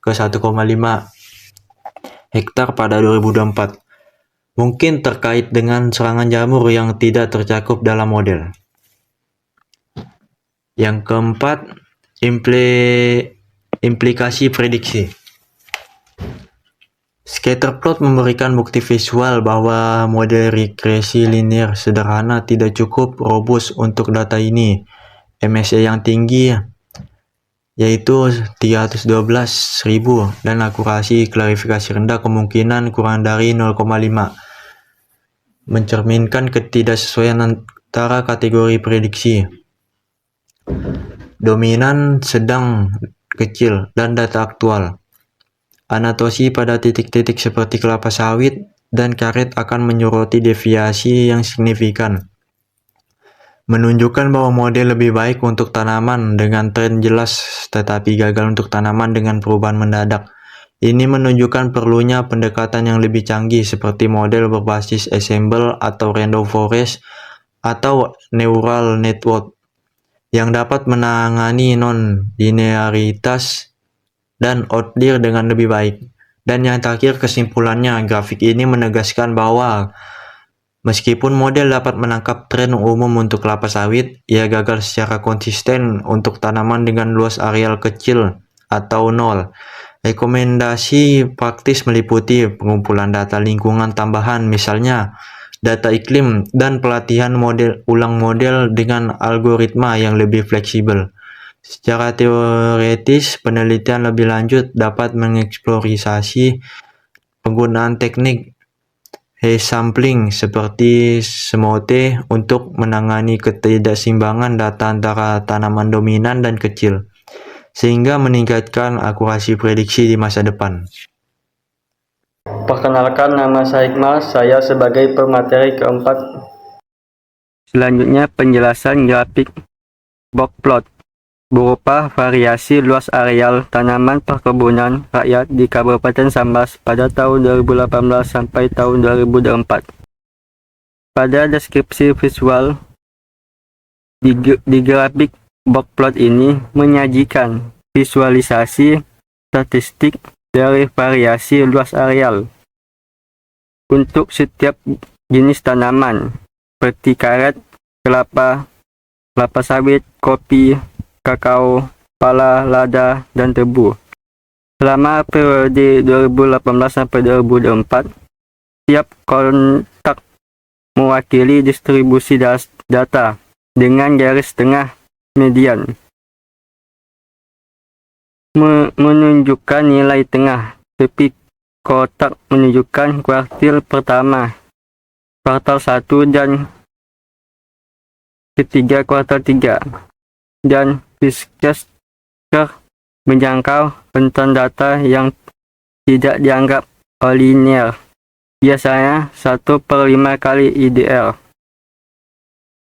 hektar pada 2024 mungkin terkait dengan serangan jamur yang tidak tercakup dalam model. Yang keempat, implikasi prediksi. Scatter plot memberikan bukti visual bahwa model regresi linear sederhana tidak cukup robust untuk data ini. MSE yang tinggi yaitu 312.000 dan akurasi klarifikasi rendah kemungkinan kurang dari 0,5 mencerminkan ketidaksesuaian antara kategori prediksi. Dominan, sedang, kecil, dan data aktual. Anotasi pada titik-titik seperti kelapa sawit dan karet akan menyoroti deviasi yang signifikan, menunjukkan bahwa model lebih baik untuk tanaman dengan tren jelas tetapi gagal untuk tanaman dengan perubahan mendadak. Ini menunjukkan perlunya pendekatan yang lebih canggih seperti model berbasis ensemble atau random forest atau neural network yang dapat menangani non-linearitas dan outlier dengan lebih baik. Dan yang terakhir, kesimpulannya, grafik ini menegaskan bahwa meskipun model dapat menangkap tren umum untuk kelapa sawit, ia gagal secara konsisten untuk tanaman dengan luas areal kecil atau nol. Rekomendasi praktis meliputi pengumpulan data lingkungan tambahan, misalnya data iklim, dan pelatihan ulang model dengan algoritma yang lebih fleksibel. Secara teoretis, penelitian lebih lanjut dapat mengeksplorasi penggunaan teknik sampling seperti SMOTE untuk menangani ketidakseimbangan data antara tanaman dominan dan kecil, sehingga meningkatkan akurasi prediksi di masa depan. Perkenalkan, nama saya Iqmal, saya sebagai pemateri keempat. Selanjutnya penjelasan grafik box plot berupa variasi luas areal tanaman perkebunan rakyat di Kabupaten Sambas pada tahun 2018 sampai tahun 2024. Pada deskripsi visual di grafik box plot ini menyajikan visualisasi statistik dari variasi luas areal untuk setiap jenis tanaman seperti karet, kelapa, kelapa sawit, kopi, kakao, pala, lada, dan tebu. Selama periode 2018 sampai 2024, tiap kontak mewakili distribusi data dengan garis tengah median menunjukkan nilai tengah, tepi kotak menunjukkan kuartil pertama, kuartal 1 dan ketiga kuartal 3, dan Fiskes menjangkau bentang data yang tidak dianggap linear, biasanya 1/5 kali IDL.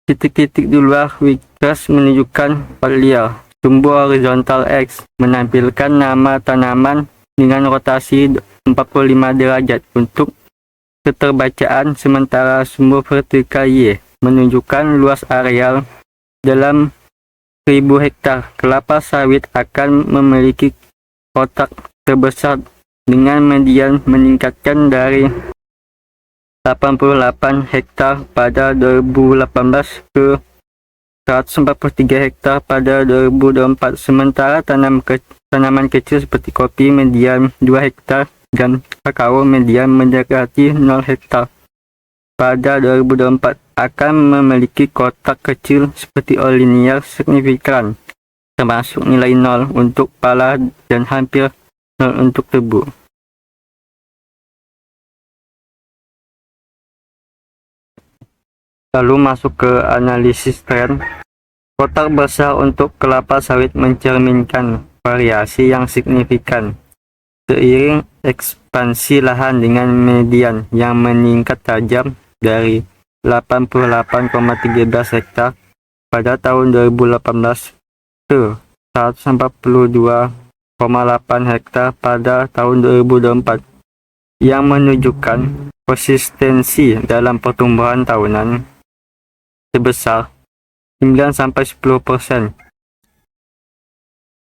Titik-titik di luar Fiskes menunjukkan outlier. Sumbu horizontal X menampilkan nama tanaman dengan rotasi 45 derajat untuk keterbacaan, sementara sumbu vertikal Y menunjukkan luas areal dalam 1000 hektar. Kelapa sawit akan memiliki kotak terbesar dengan median meningkatkan dari 88 hektar pada 2018 ke 143 hektar pada 2024, sementara tanaman kecil seperti kopi median 2 hektar dan kakao median mendekati 0 hektar pada 2024 akan memiliki kotak kecil seperti linear signifikan, termasuk nilai 0 untuk pala dan hampir 0 untuk tebu. Lalu masuk ke analisis tren. Kotak besar untuk kelapa sawit mencerminkan variasi yang signifikan seiring ekspansi lahan dengan median yang meningkat tajam dari 88,13 hektar pada tahun 2018 ke 142,8 hektar pada tahun 2024, yang menunjukkan konsistensi dalam pertumbuhan tahunan sebesar 9-10%.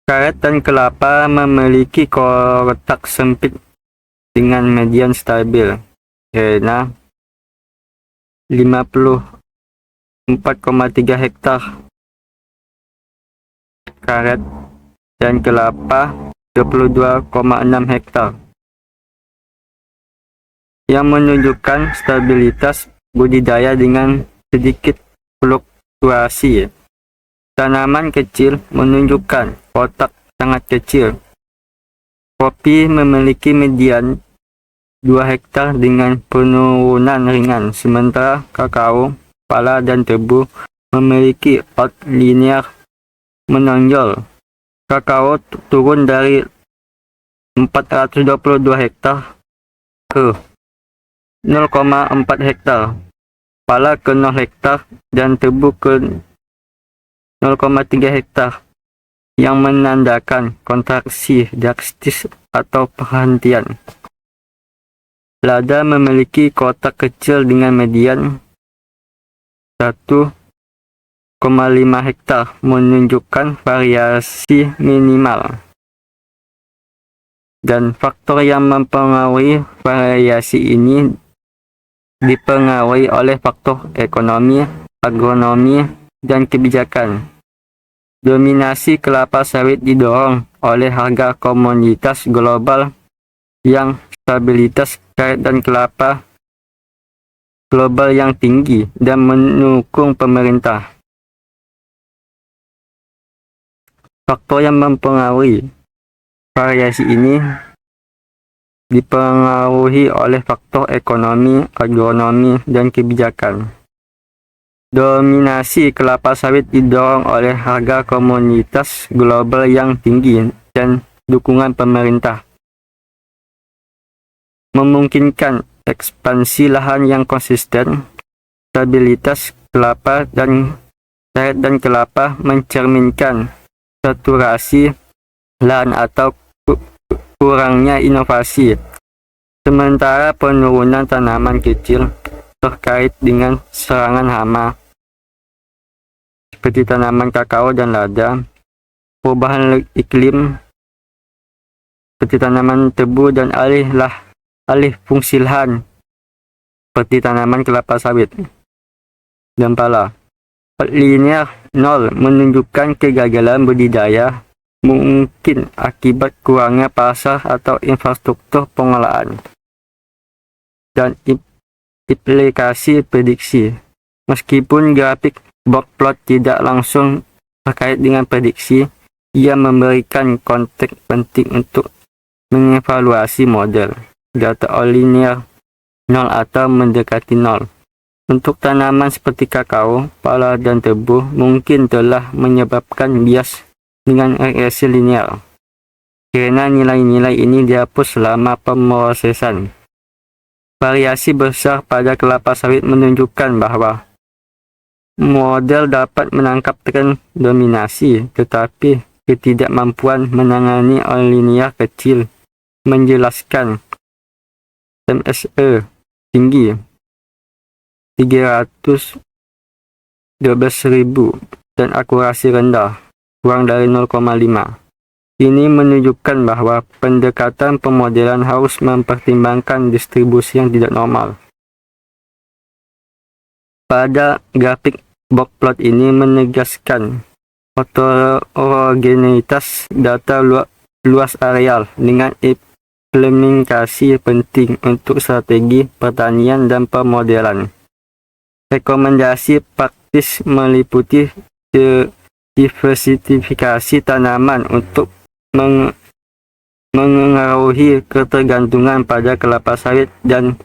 Karet dan kelapa memiliki kotak sempit dengan median stabil, karena 54,3 hektar. Karet dan kelapa 22,6 hektar, yang menunjukkan stabilitas budidaya dengan sedikit fluktuasi. Tanaman kecil menunjukkan kotak sangat kecil. Kopi memiliki median 2 hektar dengan penurunan ringan, sementara kakao, pala, dan tebu memiliki outlier menonjol. Kakao turun dari 422 hektar ke 0,4 hektar, pala ke 0 hektar, dan tebu ke 0,3 hektar, yang menandakan kontraksi drastis atau perhentian. Lada memiliki kotak kecil dengan median 1,5 hektar, menunjukkan variasi minimal. Dan faktor yang mempengaruhi variasi ini dipengaruhi oleh faktor ekonomi, agronomi, dan kebijakan. Dominasi kelapa sawit didorong oleh harga komoditas global yang stabilitas karet dan kelapa global yang tinggi dan mendukung pemerintah. Faktor yang mempengaruhi variasi ini dipengaruhi oleh faktor ekonomi, agronomi, dan kebijakan. Dominasi kelapa sawit didorong oleh harga komoditas global yang tinggi dan dukungan pemerintah, memungkinkan ekspansi lahan yang konsisten. Stabilitas kelapa dan karet dan kelapa mencerminkan saturasi lahan atau kurangnya inovasi, sementara penurunan tanaman kecil terkait dengan serangan hama seperti tanaman kakao dan lada, perubahan iklim seperti tanaman tebu, dan alih fungsi lahan seperti tanaman kelapa sawit dan pala. Linear 0 menunjukkan kegagalan budidaya, mungkin akibat kurangnya pasar atau infrastruktur pengolahan. Dan implikasi prediksi. Meskipun grafik box plot tidak langsung terkait dengan prediksi, ia memberikan konteks penting untuk mengevaluasi model. Data linear 0 atau mendekati 0. Untuk tanaman seperti kakao, pala, dan tebu mungkin telah menyebabkan bias dengan regresi linear, karena nilai-nilai ini dihapus selama pemrosesan. Variasi besar pada kelapa sawit menunjukkan bahwa model dapat menangkap tren dominasi, tetapi ketidakmampuan menangani linear kecil menjelaskan MSE tinggi 312.000 dan akurasi rendah kurang dari 0,5. Ini menunjukkan bahwa pendekatan pemodelan harus mempertimbangkan distribusi yang tidak normal. Pada grafik box plot ini menegaskan heterogenitas data luas areal dengan implementasi penting untuk strategi pertanian dan pemodelan. Rekomendasi praktis meliputi diversifikasi tanaman untuk mengaruhi ketergantungan pada kelapa sawit dan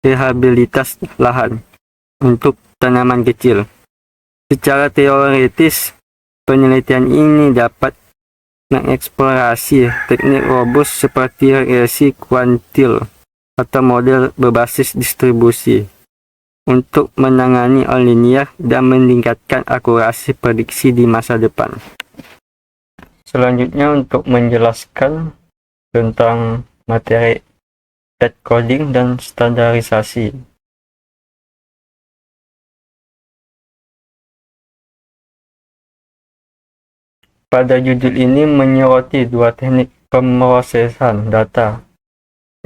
rehabilitas lahan untuk tanaman kecil. Secara teoritis, penelitian ini dapat mengeksplorasi teknik robust seperti regresi kuantil atau model berbasis distribusi untuk menangani linear dan meningkatkan akurasi prediksi di masa depan. Selanjutnya, untuk menjelaskan tentang materi coding dan standarisasi. Pada judul ini menyoroti dua teknik pemrosesan data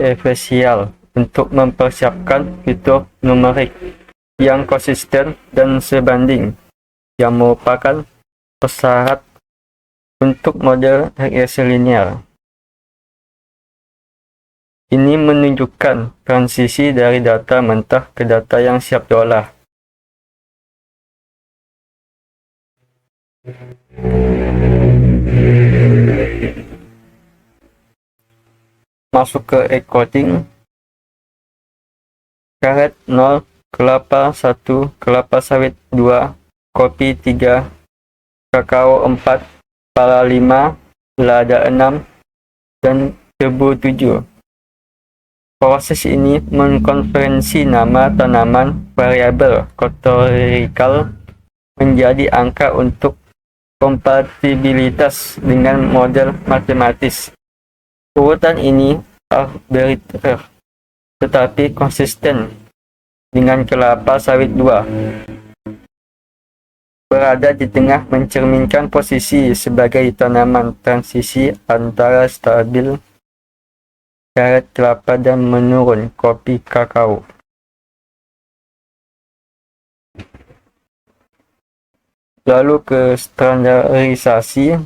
efisial untuk mempersiapkan fitur numerik yang konsisten dan sebanding, yang merupakan persyarat untuk model regresi linear. Ini menunjukkan transisi dari data mentah ke data yang siap diolah. Masuk ke encoding. Karet 0, kelapa 1, kelapa sawit 2, kopi 3, kakao 4, pala 5, lada 6, dan tebu 7. Proses ini mengkonversi nama tanaman variabel kotorikal menjadi angka untuk kompatibilitas dengan model matematis. Urutan ini arbitrary tetapi konsisten dengan kelapa sawit 2. Berada di tengah mencerminkan posisi sebagai tanaman transisi antara stabil karet kelapa dan menurun kopi kakao. Lalu ke standarisasi.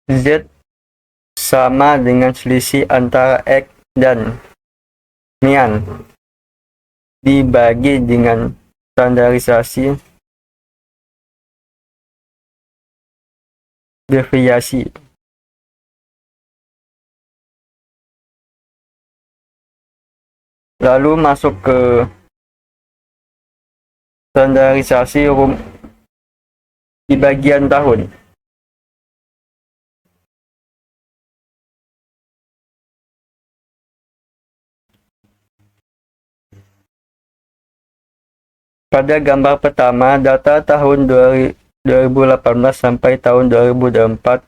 Z sama dengan selisih antara X dan Nian dibagi dengan standarisasi deviasi. Lalu masuk ke standarisasi di bagian tahun. Pada gambar pertama, data tahun 2018 sampai tahun 2024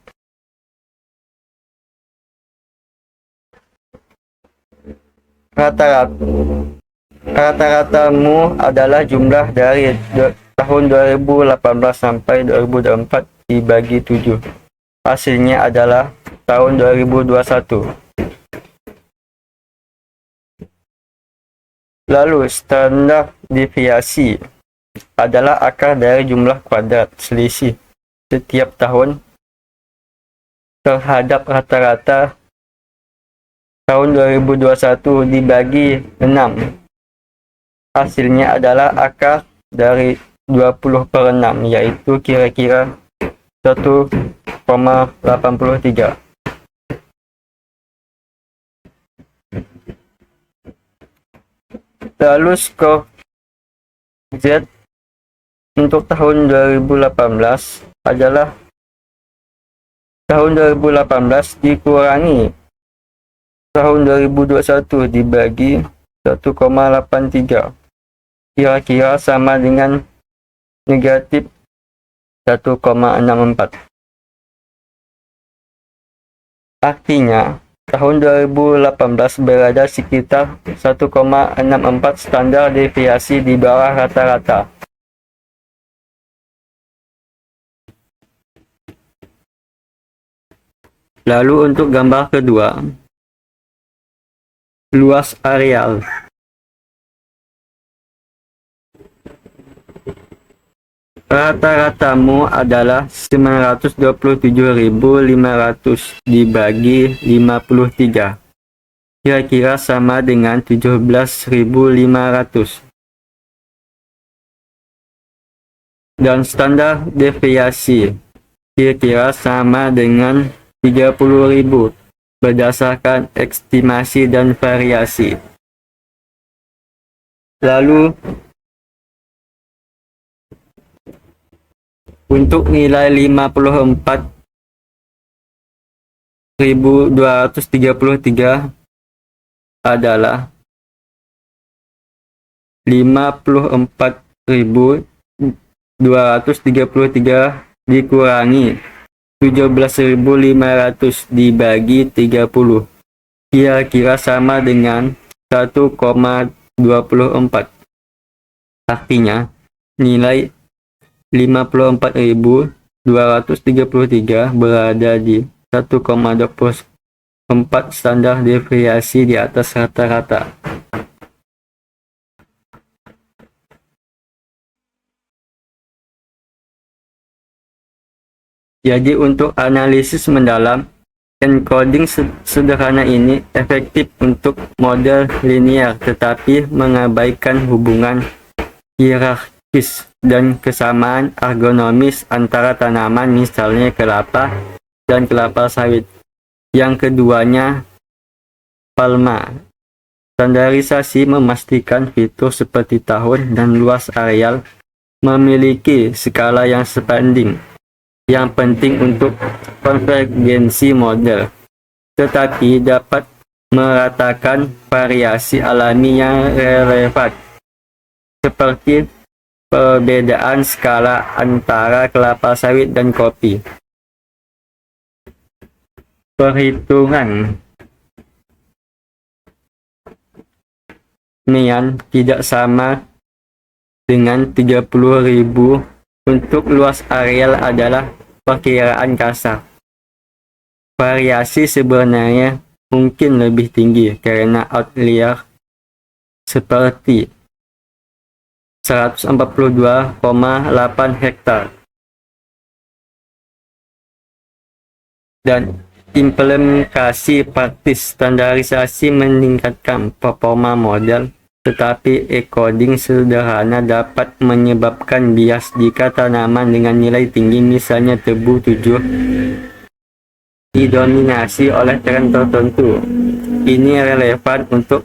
rata-ratamu adalah jumlah dari tahun 2018 sampai 2024 dibagi 7. Hasilnya adalah tahun 2021. Lalu standar deviasi adalah akar dari jumlah kuadrat selisih setiap tahun terhadap rata-rata tahun 2021 dibagi 6. Hasilnya adalah akar dari 20/6, yaitu kira-kira 1,83. Lalu skor Z untuk tahun 2018 adalah tahun 2018 dikurangi tahun 2021 dibagi 1,83, kira-kira sama dengan negatif 1,64. Artinya tahun 2018 berada sekitar 1,64 standar deviasi di bawah rata-rata. Lalu untuk gambar kedua, luas areal. Rata-ratamu adalah 927.500 dibagi 53, kira-kira sama dengan 17.500. Dan standar deviasi kira-kira sama dengan 30.000 berdasarkan estimasi dan variasi. Lalu untuk nilai 54.233 adalah 54.233 dikurangi 17.500 dibagi 30, kira-kira sama dengan 1,24. Artinya nilai 54.233 berada di 1,24 standar deviasi di atas rata-rata. Jadi untuk analisis mendalam, encoding sederhana ini efektif untuk model linear tetapi mengabaikan hubungan hierarkis dan kesamaan ergonomis antara tanaman, misalnya kelapa dan kelapa sawit. Yang keduanya palma Standarisasi memastikan fitur seperti tahun dan luas areal memiliki skala yang sebanding, yang penting untuk konvergensi model, tetapi dapat meratakan variasi alami yang relevan, seperti perbedaan skala antara kelapa sawit dan kopi. Perhitungan Nian tidak sama dengan 30.000 untuk luas areal adalah perkiraan kasar. Variasi sebenarnya mungkin lebih tinggi karena outlier seperti 142,8 hektar dan implementasi praktis. Standarisasi meningkatkan performa model, tetapi encoding sederhana dapat menyebabkan bias jika tanaman dengan nilai tinggi, misalnya tebu 7, didominasi oleh tren tertentu. Ini relevan untuk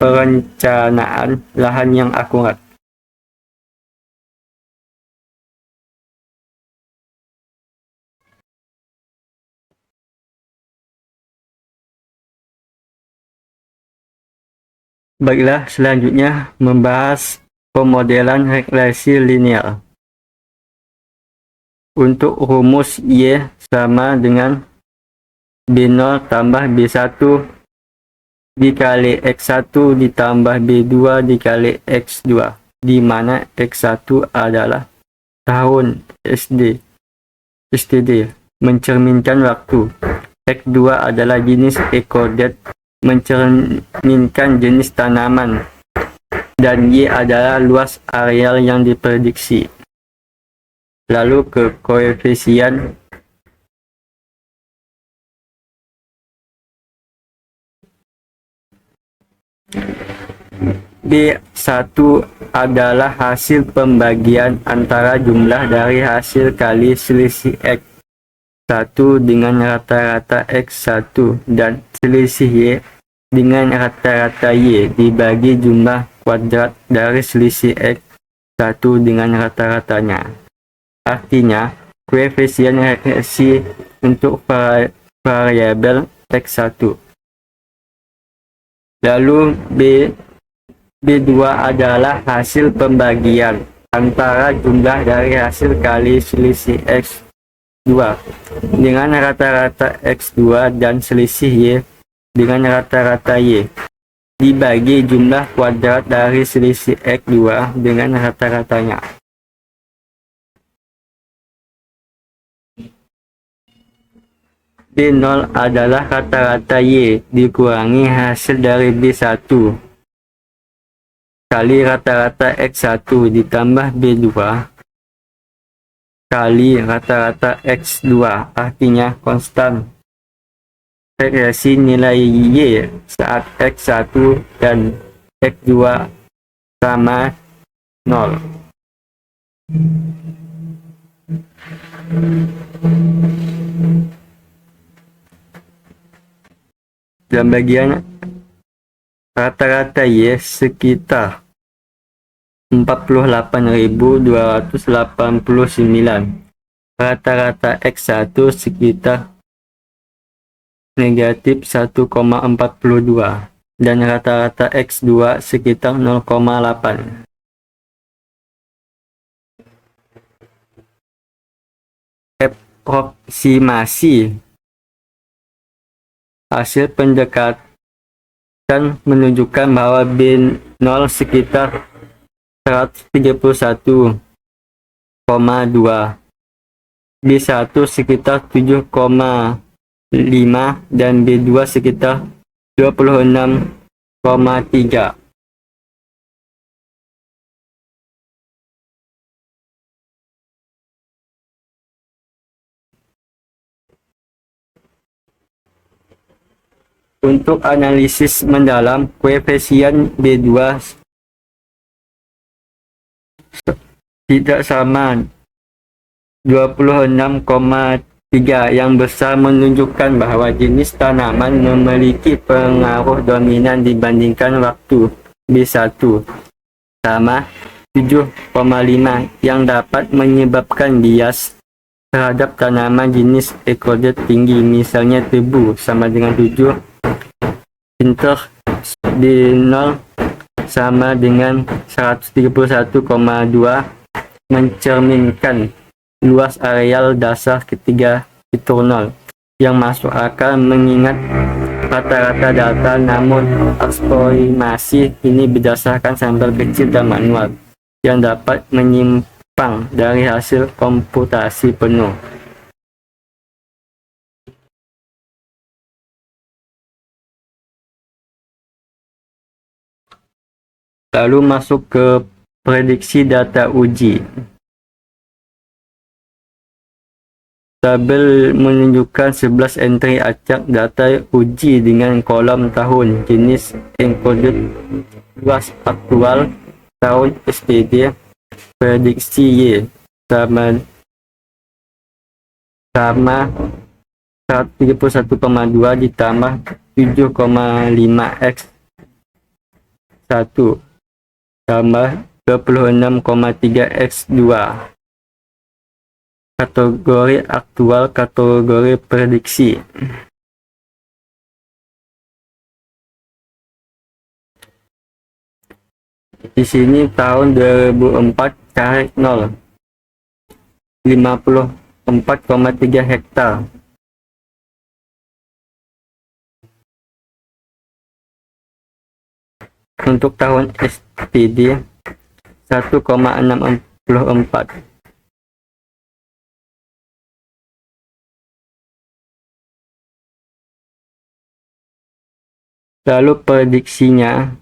perencanaan lahan yang akurat. Baiklah, selanjutnya membahas pemodelan regresi linear. Untuk rumus Y sama dengan B0 tambah B1 dikali X1 ditambah B2 dikali X2, di mana X1 adalah tahun STD mencerminkan waktu, X2 adalah jenis encoded mencerminkan jenis tanaman, dan Y adalah luas areal yang diprediksi. Lalu ke koefisien B1 adalah hasil pembagian antara jumlah dari hasil kali selisih X1 dengan rata-rata X1 dan selisih Y dengan rata-rata Y dibagi jumlah kuadrat dari selisih X1 dengan rata-ratanya. Artinya, koefisien regresi untuk variabel X1. Lalu B2 adalah hasil pembagian antara jumlah dari hasil kali selisih X2 dengan rata-rata X2 dan selisih Y dengan rata-rata Y dibagi jumlah kuadrat dari selisih X2 dengan rata-ratanya. B0 adalah rata-rata Y dikurangi hasil dari B1 kali rata-rata X1 ditambah B2 kali rata-rata X2, artinya konstan regresi nilai Y saat X1 dan X2 sama 0. Dan bagian rata-rata Y sekitar 48.289, rata-rata X1 sekitar negatif 1,42 dan rata-rata X2 sekitar 0,8. Aproksimasi hasil pendekatan menunjukkan bahwa B0 sekitar 131,2, B1 sekitar 7,5 dan B2 sekitar 26,3. Untuk analisis mendalam, koefisien B2 tidak sama 26,3 3. Yang besar menunjukkan bahwa jenis tanaman memiliki pengaruh dominan dibandingkan waktu. B1 sama 7,5 yang dapat menyebabkan bias terhadap tanaman jenis ekodot tinggi, misalnya tebu, sama dengan 7. Inter D0 sama dengan 131,2 mencerminkan luas areal dasar ketiga fitur 0 yang masuk akal mengingat rata-rata data, namun estimasi ini berdasarkan sampel kecil dan manual yang dapat menyimpang dari hasil komputasi penuh. Lalu masuk ke prediksi data uji. Tabel menunjukkan 11 entry acak data uji dengan kolom tahun, jenis encoded, luas aktual, tahun STD, prediksi Y sama 131,2 ditambah 7,5 X 1 tambah 26,3 X 2. Kategori aktual, kategori prediksi. Di sini tahun 2004 caret 0, 54,3 hektar. Untuk tahun STD 1,664. Lalu prediksinya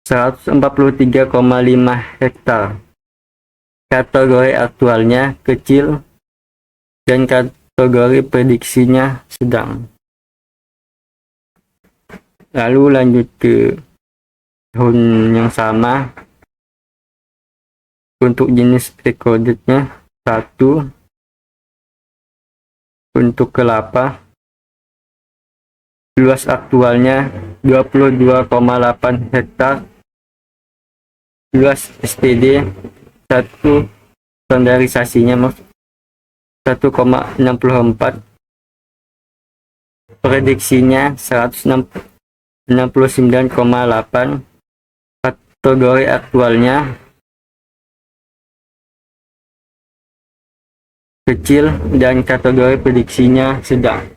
143,5 hektar. Kategori aktualnya kecil dan kategori prediksinya sedang. Lalu lanjut ke tahun yang sama. Untuk jenis ekodotnya 1. Untuk kelapa luas aktualnya 22,8 hektar. Luas STD 1, standarisasinya 1,64. Prediksinya 169,8. Kategori aktualnya kecil dan kategori prediksinya sedang.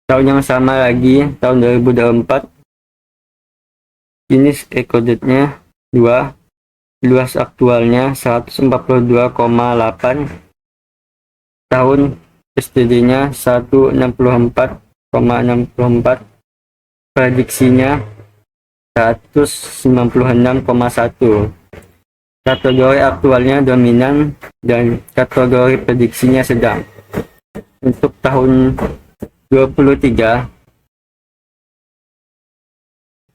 Tahun yang sama lagi, tahun 2024, jenis ekodotnya 2, luas aktualnya 142,8, tahun STD-nya 164,64, prediksinya 196,1. Kategori aktualnya dominan dan kategori prediksinya sedang. Untuk tahun 23,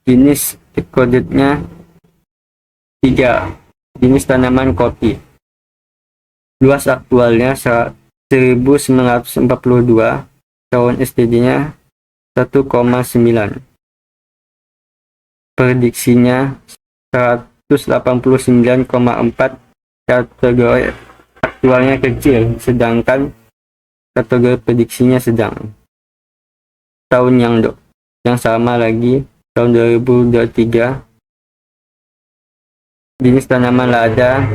jenis ekodotnya 3, jenis tanaman kopi. Luas aktualnya 1942, tahun STD-nya 1,9. Prediksinya 189,4. Kategori aktualnya kecil, sedangkan kategori prediksinya sedang. Tahun yang sama lagi, tahun 2023, jenis tanaman lada,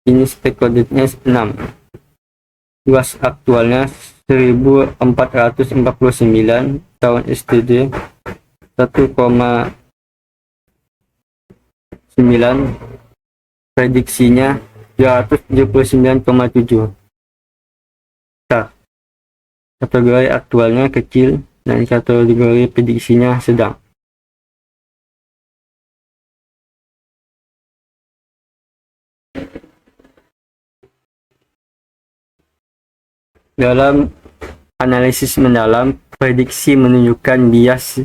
jenis ekodotnya 6, luas aktualnya 1449, tahun STD 1,9, prediksinya 279,7. Kategori aktualnya kecil dan kategori prediksinya sedang. Dalam analisis mendalam, prediksi menunjukkan bias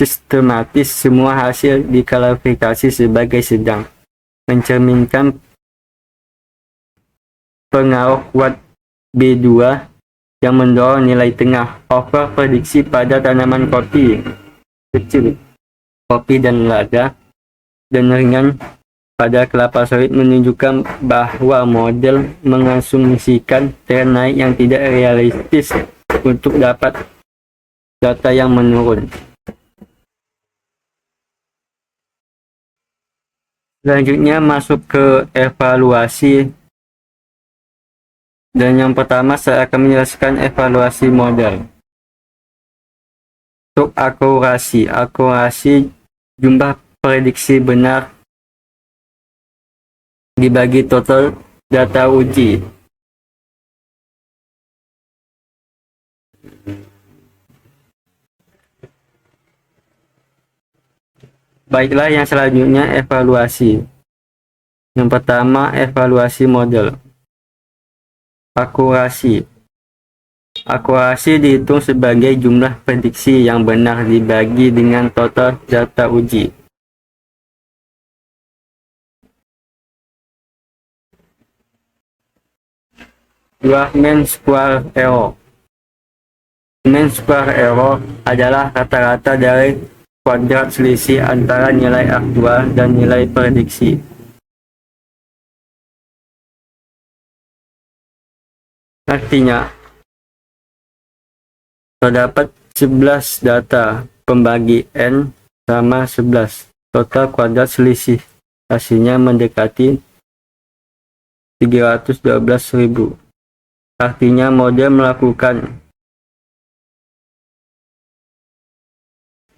sistematis. Semua hasil diklasifikasi sebagai sedang, mencerminkan pengaruh kuat B2 yang mendorong nilai tengah. Over prediksi pada tanaman kopi kecil, kopi dan lada, dan ringan pada kelapa sawit menunjukkan bahwa model mengasumsikan tren naik yang tidak realistis untuk dapat data yang menurun. Selanjutnya masuk ke evaluasi, dan yang pertama saya akan menjelaskan evaluasi model. Untuk akurasi jumlah prediksi benar dibagi total data uji. Baiklah, yang selanjutnya evaluasi. Yang pertama, evaluasi model. Akurasi dihitung sebagai jumlah prediksi yang benar dibagi dengan total data uji. Mean square error. Mean square error adalah rata-rata dari kuadrat selisih antara nilai aktual dan nilai prediksi. Artinya, terdapat 11 data pembagi N sama 11. Total kuadrat selisih hasilnya mendekati 312.000. Artinya model melakukan.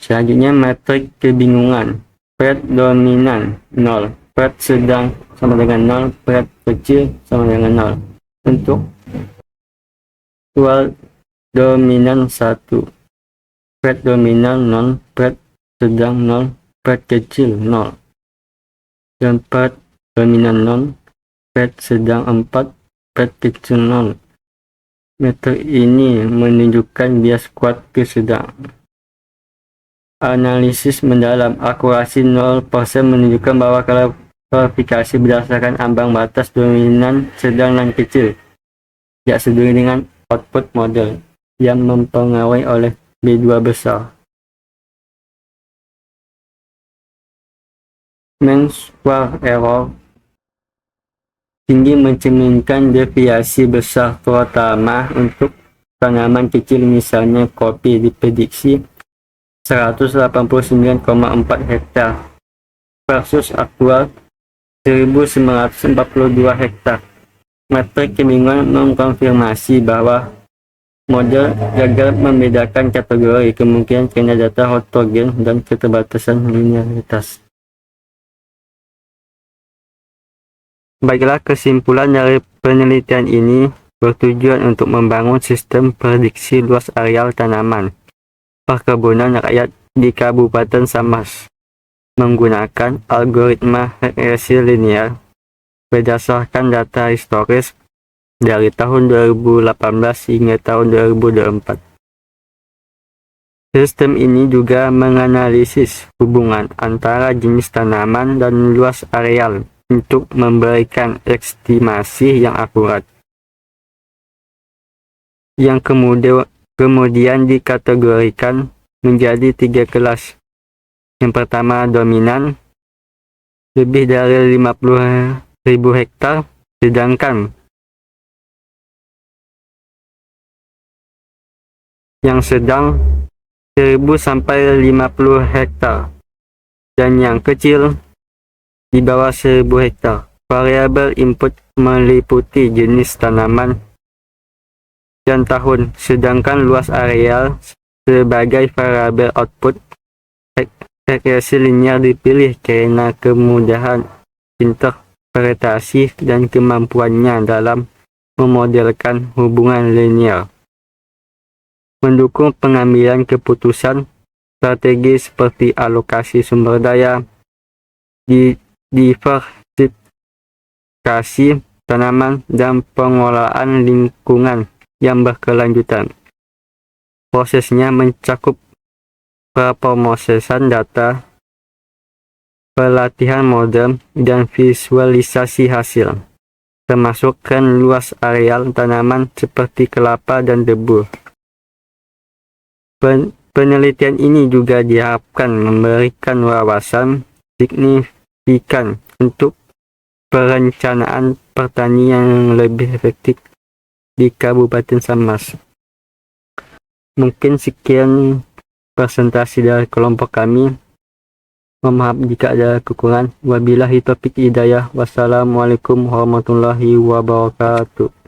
Selanjutnya metrik kebingungan. Pred dominan 0, pred sedang sama dengan 0, pred kecil sama dengan 0. Untuk dominan 1, pred dominan 0, pred sedang 0, pred kecil 0. Dan pred dominan 0, pred sedang 4, pred kecil 0. Metrik ini menunjukkan bias kuat ke sedang. Analisis mendalam. Akurasi 0% menunjukkan bahwa klasifikasi berdasarkan ambang batas dominan, sedang, dan kecil tidak sesuai dengan output model yang mempengaruhi oleh B2 besar. Mean square error tinggi mencerminkan deviasi besar, terutama untuk tanaman kecil, misalnya kopi diprediksi 189,4 hektar versus aktual 1942 hektar. Metrik kebingungan mengkonfirmasi bahwa model gagal membedakan kategori, kemungkinan karena data heterogen dan keterbatasan linearitas. Baiklah, kesimpulan dari penelitian ini bertujuan untuk membangun sistem prediksi luas areal tanaman perkebunan rakyat di Kabupaten Sambas menggunakan algoritma regresi linear berdasarkan data historis dari tahun 2018 hingga tahun 2024. Sistem ini juga menganalisis hubungan antara jenis tanaman dan luas areal untuk memberikan estimasi yang akurat, yang kemudian dikategorikan menjadi 3 kelas. Yang pertama, dominan, lebih dari 50.000 hektar, sedangkan yang sedang 1.000 sampai 50 hektar, dan yang kecil di bawah 1.000 hektar. Variabel input meliputi jenis tanaman dan tahun, sedangkan luas areal sebagai variabel output. Regresi linear dipilih karena kemudahan interpretasi dan kemampuannya dalam memodelkan hubungan linear. Mendukung pengambilan keputusan strategi seperti alokasi sumber daya, diversifikasi tanaman, dan pengelolaan lingkungan yang berkelanjutan. Prosesnya mencakup pemrosesan data, pelatihan model, dan visualisasi hasil. termasukkan luas areal tanaman seperti kelapa dan debu. Penelitian ini juga diharapkan memberikan wawasan signifikan untuk perencanaan pertanian yang lebih efektif di Kabupaten Sambas. Mungkin sekian presentasi dari kelompok kami. Mohon maaf jika ada kekurangan. Wabillahi taufik hidayah. Wassalamualaikum warahmatullahi wabarakatuh.